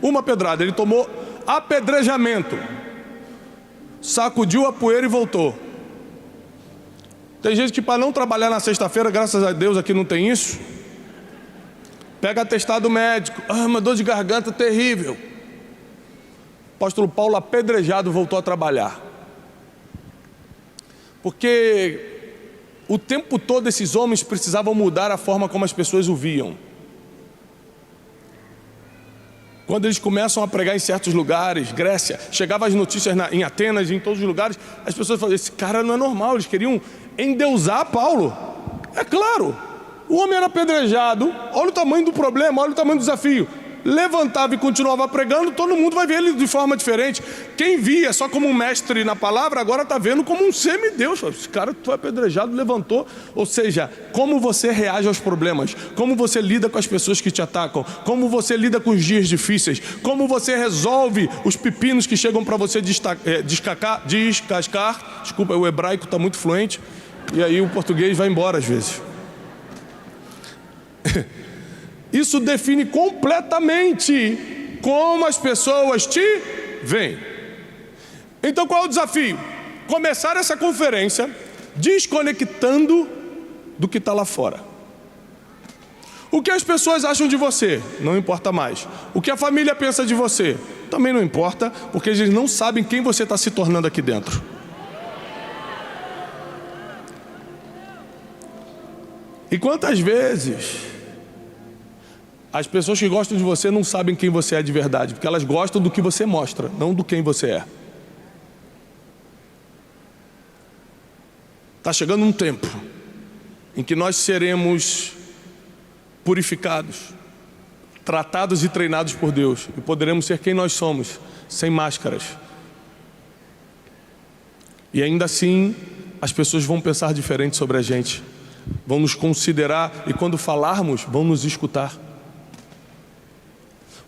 Uma pedrada, ele tomou apedrejamento, sacudiu a poeira e voltou. Tem gente que para não trabalhar na sexta-feira, graças a Deus aqui não tem isso, pega atestado médico: uma dor de garganta terrível. Apóstolo Paulo, apedrejado, voltou a trabalhar. Porque o tempo todo esses homens precisavam mudar a forma como as pessoas o viam. Quando eles começam a pregar em certos lugares, Grécia, chegavam as notícias em Atenas e em todos os lugares, as pessoas falavam: esse cara não é normal. Eles queriam endeusar Paulo. É claro, o homem era apedrejado, olha o tamanho do problema, olha o tamanho do desafio. Levantava e continuava pregando, todo mundo vai ver ele de forma diferente. Quem via só como um mestre na palavra, agora está vendo como um semideus. Esse cara foi apedrejado, levantou. Ou seja, como você reage aos problemas, como você lida com as pessoas que te atacam, como você lida com os dias difíceis, como você resolve os pepinos que chegam para você descascar. Desculpa, o hebraico está muito fluente e aí o português vai embora às vezes. Isso define completamente como as pessoas te veem. Então qual é o desafio? Começar essa conferência desconectando do que está lá fora. O que as pessoas acham de você não importa mais. O que a família pensa de você também não importa, porque eles não sabem quem você está se tornando aqui dentro. E quantas vezes as pessoas que gostam de você não sabem quem você é de verdade, porque elas gostam do que você mostra, não do quem você é. Está chegando um tempo em que nós seremos purificados, tratados e treinados por Deus, e poderemos ser quem nós somos, sem máscaras. E ainda assim, as pessoas vão pensar diferente sobre a gente, vão nos considerar, e quando falarmos, vão nos escutar.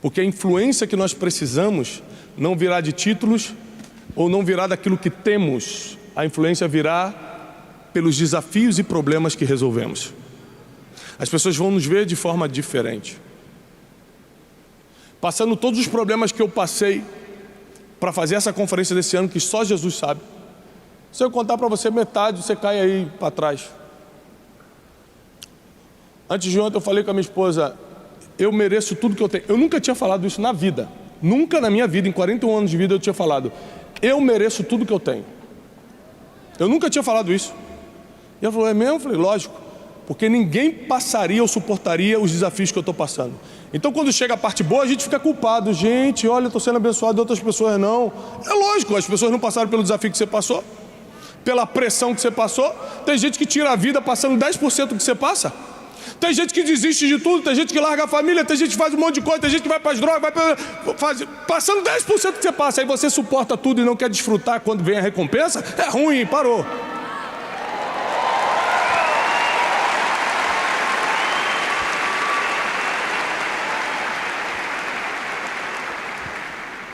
Porque a influência que nós precisamos não virá de títulos ou não virá daquilo que temos. A influência virá pelos desafios e problemas que resolvemos. As pessoas vão nos ver de forma diferente. Passando todos os problemas que eu passei para fazer essa conferência desse ano, que só Jesus sabe. Se eu contar para você metade, você cai aí para trás. Antes de ontem eu falei com a minha esposa, eu mereço tudo que eu tenho. Eu nunca tinha falado isso na vida. Nunca na minha vida, em 41 anos de vida, eu tinha falado, eu mereço tudo que eu tenho. Eu nunca tinha falado isso. E ela falou, é mesmo? Eu falei, lógico. Porque ninguém passaria ou suportaria os desafios que eu estou passando. Então quando chega a parte boa, a gente fica culpado. Gente, olha, eu estou sendo abençoado, outras pessoas não. É lógico, as pessoas não passaram pelo desafio que você passou, pela pressão que você passou. Tem gente que tira a vida passando 10% do que você passa. Tem gente que desiste de tudo, tem gente que larga a família, tem gente que faz um monte de coisa, tem gente que vai para as drogas, passando 10% do que você passa. Aí você suporta tudo e não quer desfrutar quando vem a recompensa. É ruim, parou.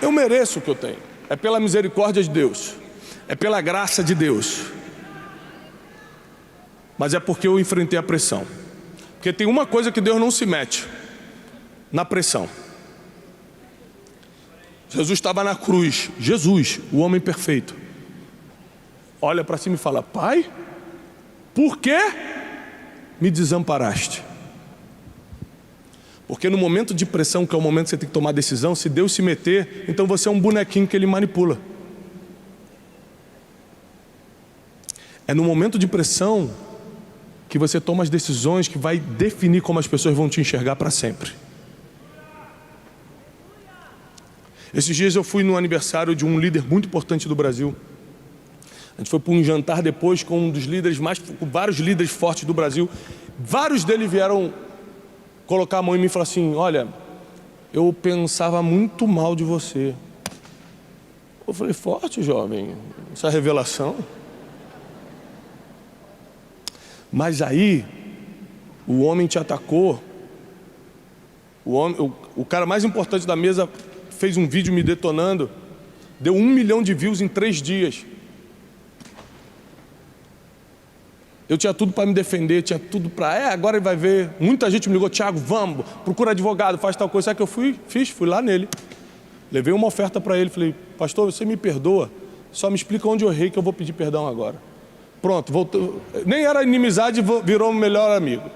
Eu mereço o que eu tenho. É pela misericórdia de Deus. É pela graça de Deus. Mas é porque eu enfrentei a pressão. Porque tem uma coisa que Deus não se mete: na pressão. Jesus estava na cruz. Jesus, o homem perfeito, olha para cima e fala: Pai, por que me desamparaste? Porque no momento de pressão, que é o momento que você tem que tomar decisão, se Deus se meter, então você é um bonequinho que Ele manipula. É no momento de pressão que você toma as decisões que vai definir como as pessoas vão te enxergar para sempre. Esses dias eu fui no aniversário de um líder muito importante do Brasil. A gente foi para um jantar depois com um dos líderes com vários líderes fortes do Brasil. Vários deles vieram colocar a mão em mim e falar assim: olha, eu pensava muito mal de você. Eu falei: forte, jovem, essa revelação. Mas aí, o homem te atacou. O cara mais importante da mesa fez um vídeo me detonando. Deu 1 milhão de views em 3 dias. Eu tinha tudo para me defender, tinha tudo para... agora ele vai ver. Muita gente me ligou: Thiago, vamos, procura advogado, faz tal coisa. Sabe o que eu fiz? Fui lá nele. Levei uma oferta para ele. Falei: pastor, você me perdoa? Só me explica onde eu errei que eu vou pedir perdão agora. Pronto, voltou. Nem era inimizade, virou o melhor amigo.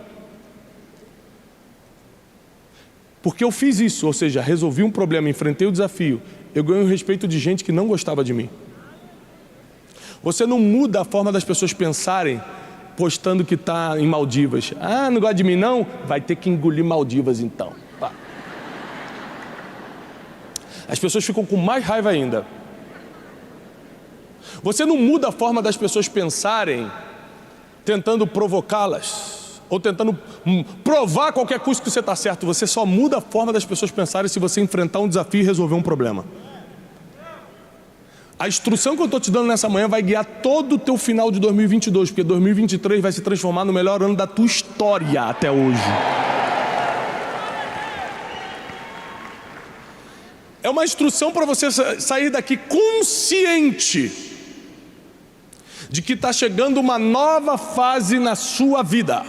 Porque eu fiz isso, ou seja, resolvi um problema, enfrentei o desafio. Eu ganhei o respeito de gente que não gostava de mim. Você não muda a forma das pessoas pensarem postando que está em Maldivas. Ah, não gosta de mim não? Vai ter que engolir Maldivas então. Pá. As pessoas ficam com mais raiva ainda. Você não muda a forma das pessoas pensarem tentando provocá-las ou tentando provar a qualquer custo que você está certo. Você só muda a forma das pessoas pensarem se você enfrentar um desafio e resolver um problema. A instrução que eu estou te dando nessa manhã vai guiar todo o teu final de 2022, porque 2023 vai se transformar no melhor ano da tua história até hoje. É uma instrução para você sair daqui consciente de que está chegando uma nova fase na sua vida.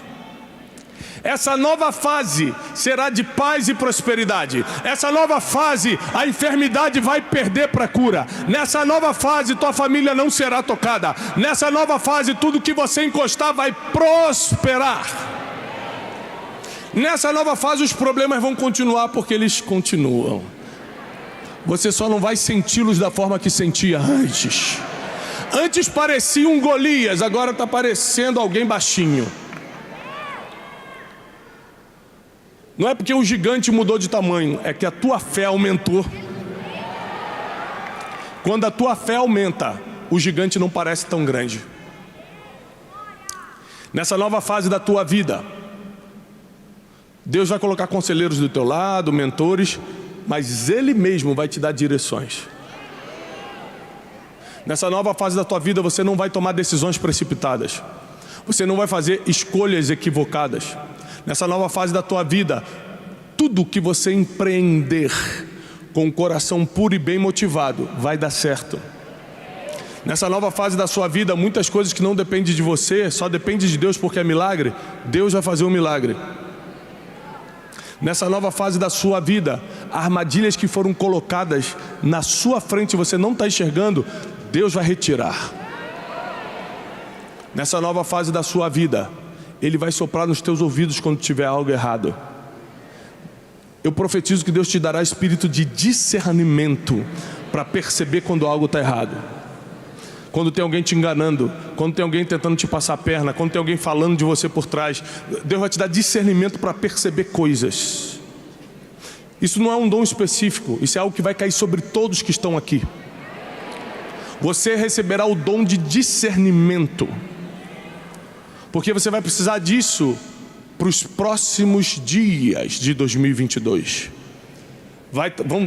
Essa nova fase será de paz e prosperidade. Essa nova fase, a enfermidade vai perder para cura. Nessa nova fase, tua família não será tocada. Nessa nova fase, tudo que você encostar vai prosperar. Nessa nova fase, os problemas vão continuar, porque eles continuam. Você só não vai senti-los da forma que sentia antes. Antes parecia um Golias, agora está parecendo alguém baixinho. Não é porque o gigante mudou de tamanho, é que a tua fé aumentou. Quando a tua fé aumenta, o gigante não parece tão grande. Nessa nova fase da tua vida, Deus vai colocar conselheiros do teu lado, mentores, mas Ele mesmo vai te dar direções. Nessa nova fase da tua vida, você não vai tomar decisões precipitadas. Você não vai fazer escolhas equivocadas. Nessa nova fase da tua vida, tudo que você empreender com o coração puro e bem motivado vai dar certo. Nessa nova fase da sua vida, muitas coisas que não dependem de você, só depende de Deus porque é milagre. Deus vai fazer um milagre. Nessa nova fase da sua vida, armadilhas que foram colocadas na sua frente e você não está enxergando, Deus vai retirar. Nessa nova fase da sua vida, Ele vai soprar nos teus ouvidos quando tiver algo errado. Eu profetizo que Deus te dará espírito de discernimento para perceber quando algo está errado. Quando tem alguém te enganando, quando tem alguém tentando te passar a perna, quando tem alguém falando de você por trás, Deus vai te dar discernimento para perceber coisas. Isso não é um dom específico, isso é algo que vai cair sobre todos que estão aqui. Você receberá o dom de discernimento, porque você vai precisar disso para os próximos dias de 2022.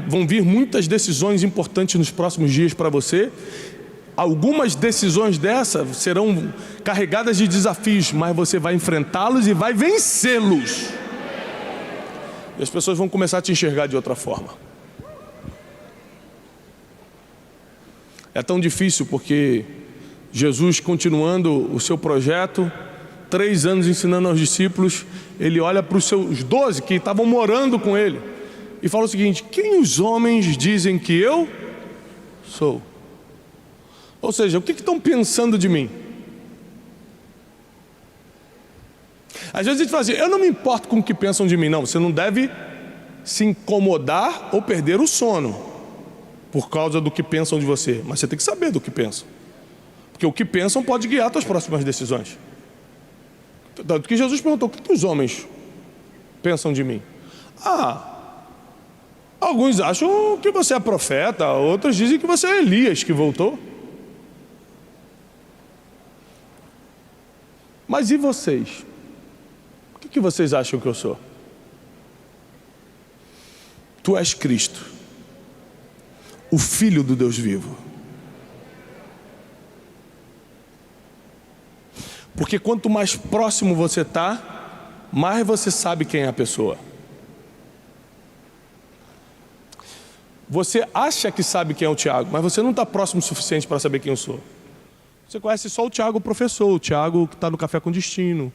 Vão vir muitas decisões importantes nos próximos dias para você. Algumas decisões dessas serão carregadas de desafios, mas você vai enfrentá-los e vai vencê-los. E as pessoas vão começar a te enxergar de outra forma. É tão difícil porque Jesus, continuando o seu projeto, 3 anos ensinando aos discípulos, Ele olha para os seus 12 que estavam morando com Ele e fala o seguinte: quem os homens dizem que eu sou? Ou seja, o que estão pensando de mim? Às vezes a gente fala assim: eu não me importo com o que pensam de mim. Não, você não deve se incomodar ou perder o sono por causa do que pensam de você. Mas você tem que saber do que pensam, porque o que pensam pode guiar as tuas próximas decisões. Tanto que Jesus perguntou: o que os homens pensam de mim? Alguns acham que você é profeta, outros dizem que você é Elias que voltou. Mas e vocês? O que vocês acham que eu sou? Tu és Cristo, o Filho do Deus vivo. Porque quanto mais próximo você está, mais você sabe quem é a pessoa. Você acha que sabe quem é o Tiago, mas você não está próximo o suficiente para saber quem eu sou. Você conhece só o Tiago professor, o Tiago que está no Café com Destino,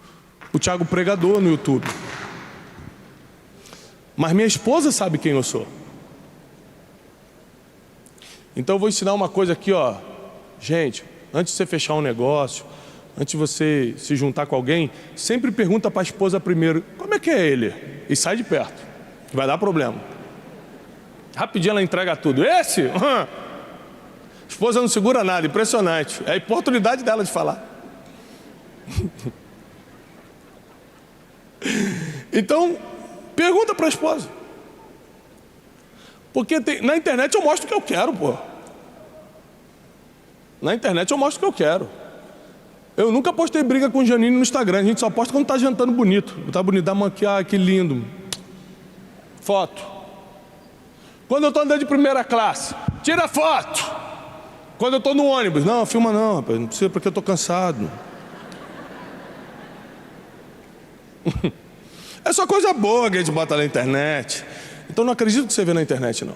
o Tiago pregador no YouTube. Mas minha esposa sabe quem eu sou. Então eu vou ensinar uma coisa aqui, ó. Gente, antes de você fechar um negócio, antes de você se juntar com alguém, sempre pergunta para a esposa primeiro: como é que é ele? E sai de perto, vai dar problema. Rapidinho ela entrega tudo. Esse? A esposa não segura nada, impressionante. É a oportunidade dela de falar. Então, pergunta para a esposa. Porque na internet eu mostro o que eu quero, pô. Na internet eu mostro o que eu quero. Eu nunca postei briga com o Janine no Instagram. A gente só posta quando tá jantando bonito. Tá bonito, dá uma aqui, que lindo. Foto. Quando eu tô andando de primeira classe, tira foto. Quando eu tô no ônibus, não, filma não, rapaz, não precisa porque eu tô cansado. É só coisa boa que a gente bota na internet. Então não acredito que você vê na internet, não.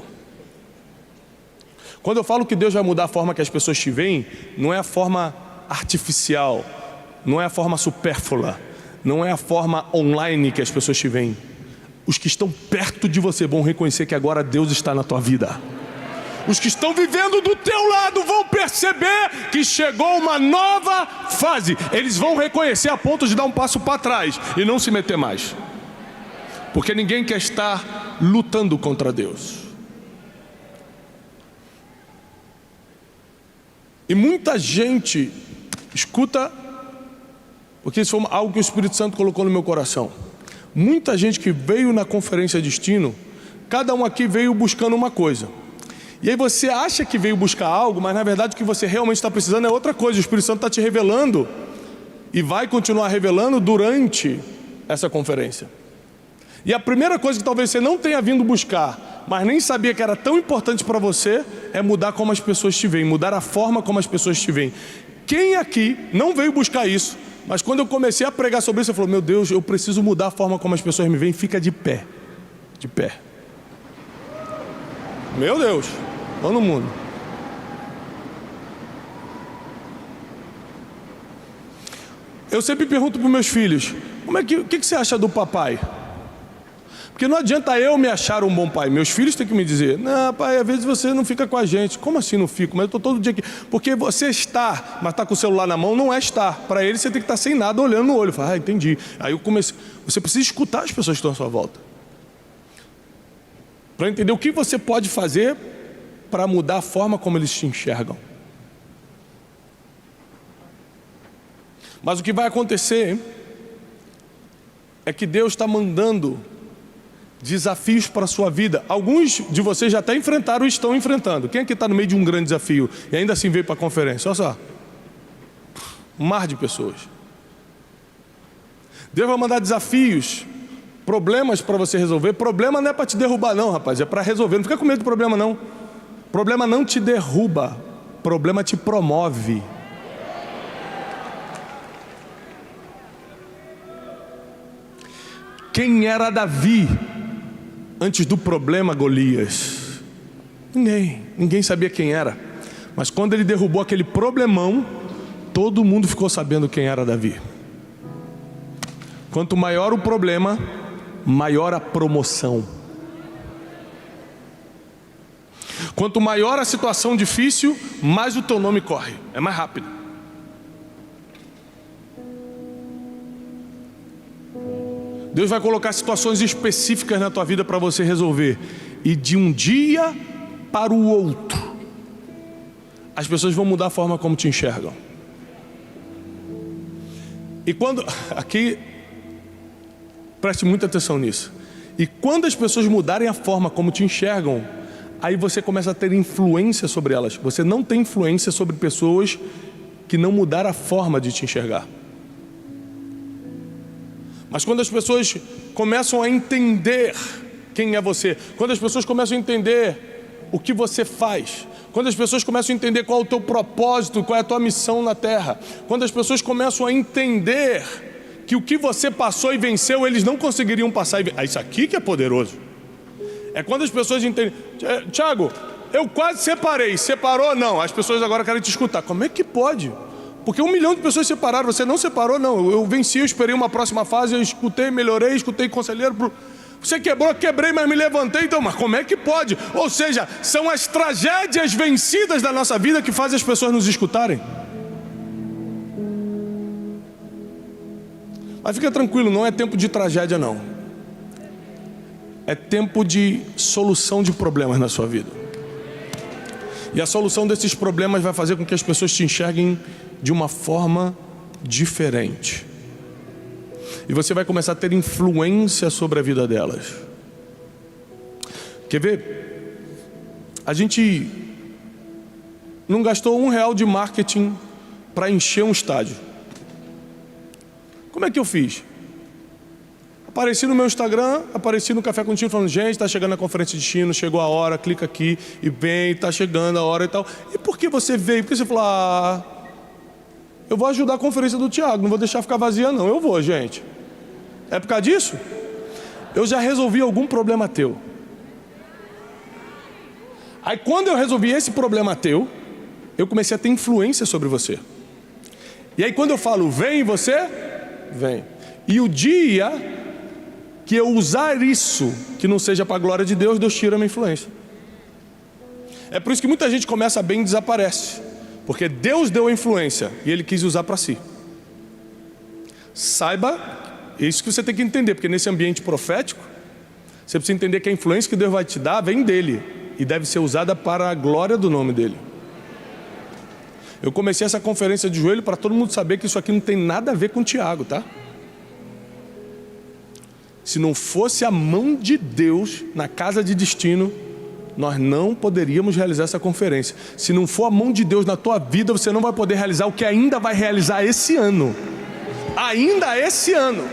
Quando eu falo que Deus vai mudar a forma que as pessoas te veem, não é a forma artificial, não é a forma supérflua, não é a forma online que as pessoas te veem. Os que estão perto de você vão reconhecer que agora Deus está na tua vida. Os que estão vivendo do teu lado vão perceber que chegou uma nova fase. Eles vão reconhecer a ponto de dar um passo para trás e não se meter mais. Porque ninguém quer estar lutando contra Deus. E muita gente, escuta, porque isso foi algo que o Espírito Santo colocou no meu coração. Muita gente que veio na conferência Destino, cada um aqui veio buscando uma coisa. E aí você acha que veio buscar algo, mas na verdade o que você realmente está precisando é outra coisa. O Espírito Santo está te revelando e vai continuar revelando durante essa conferência. E a primeira coisa que talvez você não tenha vindo buscar, mas nem sabia que era tão importante para você, é mudar como as pessoas te veem, mudar a forma como as pessoas te veem. Quem aqui não veio buscar isso, mas quando eu comecei a pregar sobre isso, eu falei: meu Deus, eu preciso mudar a forma como as pessoas me veem. Fica de pé, de pé. Meu Deus, todo mundo. Eu sempre pergunto para os meus filhos, o que você acha do papai? Porque não adianta eu me achar um bom pai. Meus filhos têm que me dizer, não, pai, às vezes você não fica com a gente. Como assim não fico? Mas eu estou todo dia aqui. Porque você está, mas está com o celular na mão, não é estar. Para ele você tem que estar sem nada, olhando no olho. Fala, entendi. Aí eu comecei. Você precisa escutar as pessoas que estão à sua volta. Para entender o que você pode fazer para mudar a forma como eles te enxergam. Mas o que vai acontecer é que Deus está mandando desafios para a sua vida. Alguns de vocês já até enfrentaram e estão enfrentando. Quem aqui está no meio de um grande desafio e ainda assim veio para a conferência? Olha só. Um mar de pessoas. Deus vai mandar desafios, problemas para você resolver. Problema não é para te derrubar não, rapaz. É para resolver. Não fica com medo do problema não. Problema não te derruba. Problema te promove. Quem era Davi antes do problema Golias? Ninguém sabia quem era. Mas quando ele derrubou aquele problemão, todo mundo ficou sabendo quem era Davi. Quanto maior o problema, maior a promoção. Quanto maior a situação difícil, mais o teu nome corre. É mais rápido. Deus vai colocar situações específicas na tua vida para você resolver. E de um dia para o outro, as pessoas vão mudar a forma como te enxergam. E quando... Aqui, preste muita atenção nisso. E quando as pessoas mudarem a forma como te enxergam, aí você começa a ter influência sobre elas. Você não tem influência sobre pessoas que não mudaram a forma de te enxergar. Mas quando as pessoas começam a entender quem é você, quando as pessoas começam a entender o que você faz, quando as pessoas começam a entender qual é o teu propósito, qual é a tua missão na terra, quando as pessoas começam a entender que o que você passou e venceu, eles não conseguiriam passar. Isso aqui que é poderoso. É quando as pessoas entendem. Tiago, eu quase separei. Separou? Não. As pessoas agora querem te escutar. Como é que pode? Porque 1 milhão de pessoas separaram, você não separou, não. Eu venci, eu esperei uma próxima fase, eu escutei, melhorei, escutei conselheiro. Você quebrou, quebrei, mas me levantei, então, mas como é que pode? Ou seja, são as tragédias vencidas da nossa vida que fazem as pessoas nos escutarem. Mas fica tranquilo, não é tempo de tragédia, não. É tempo de solução de problemas na sua vida. E a solução desses problemas vai fazer com que as pessoas te enxerguem de uma forma diferente. E você vai começar a ter influência sobre a vida delas. Quer ver? A gente não gastou R$1 de marketing para encher um estádio. Como é que eu fiz? Apareci no meu Instagram, apareci no Café Contigo falando, gente, está chegando a conferência de destino, chegou a hora, clica aqui e vem, está chegando a hora e tal. E por que você veio? Porque você falou, eu vou ajudar a conferência do Tiago, não vou deixar ficar vazia não, eu vou, gente. É por causa disso? Eu já resolvi algum problema teu. Aí quando eu resolvi esse problema teu, eu comecei a ter influência sobre você. E aí quando eu falo, vem você, vem. E o dia que eu usar isso, que não seja para a glória de Deus, Deus tira a minha influência. É por isso que muita gente começa bem e desaparece. Porque Deus deu a influência e Ele quis usar para si. Saiba, é isso que você tem que entender, porque nesse ambiente profético, você precisa entender que a influência que Deus vai te dar vem dEle e deve ser usada para a glória do nome dEle. Eu comecei essa conferência de joelho para todo mundo saber que isso aqui não tem nada a ver com o Tiago, tá? Se não fosse a mão de Deus na casa de destino, nós não poderíamos realizar essa conferência. Se não for a mão de Deus na tua vida, você não vai poder realizar o que ainda vai realizar esse ano. Ainda esse ano.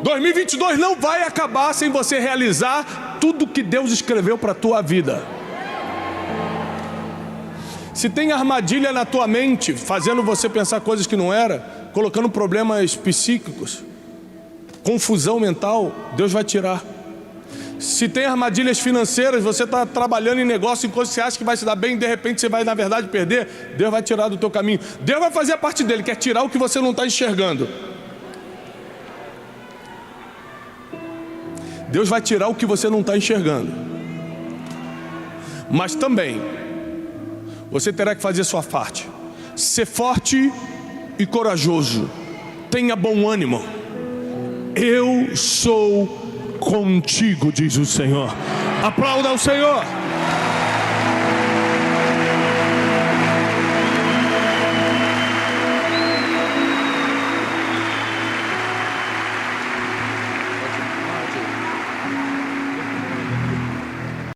2022 não vai acabar sem você realizar tudo que Deus escreveu para a tua vida. Se tem armadilha na tua mente, fazendo você pensar coisas que não era, colocando problemas psíquicos, confusão mental, Deus vai tirar. Se tem armadilhas financeiras, você está trabalhando em negócio, enquanto você acha que vai se dar bem, de repente você vai na verdade perder, Deus vai tirar do teu caminho. Deus vai fazer a parte dele, que é tirar o que você não está enxergando. Deus vai tirar o que você não está enxergando. Mas também você terá que fazer a sua parte. Ser forte e corajoso. Tenha bom ânimo. Eu sou contigo, diz o Senhor. Aplauda o Senhor.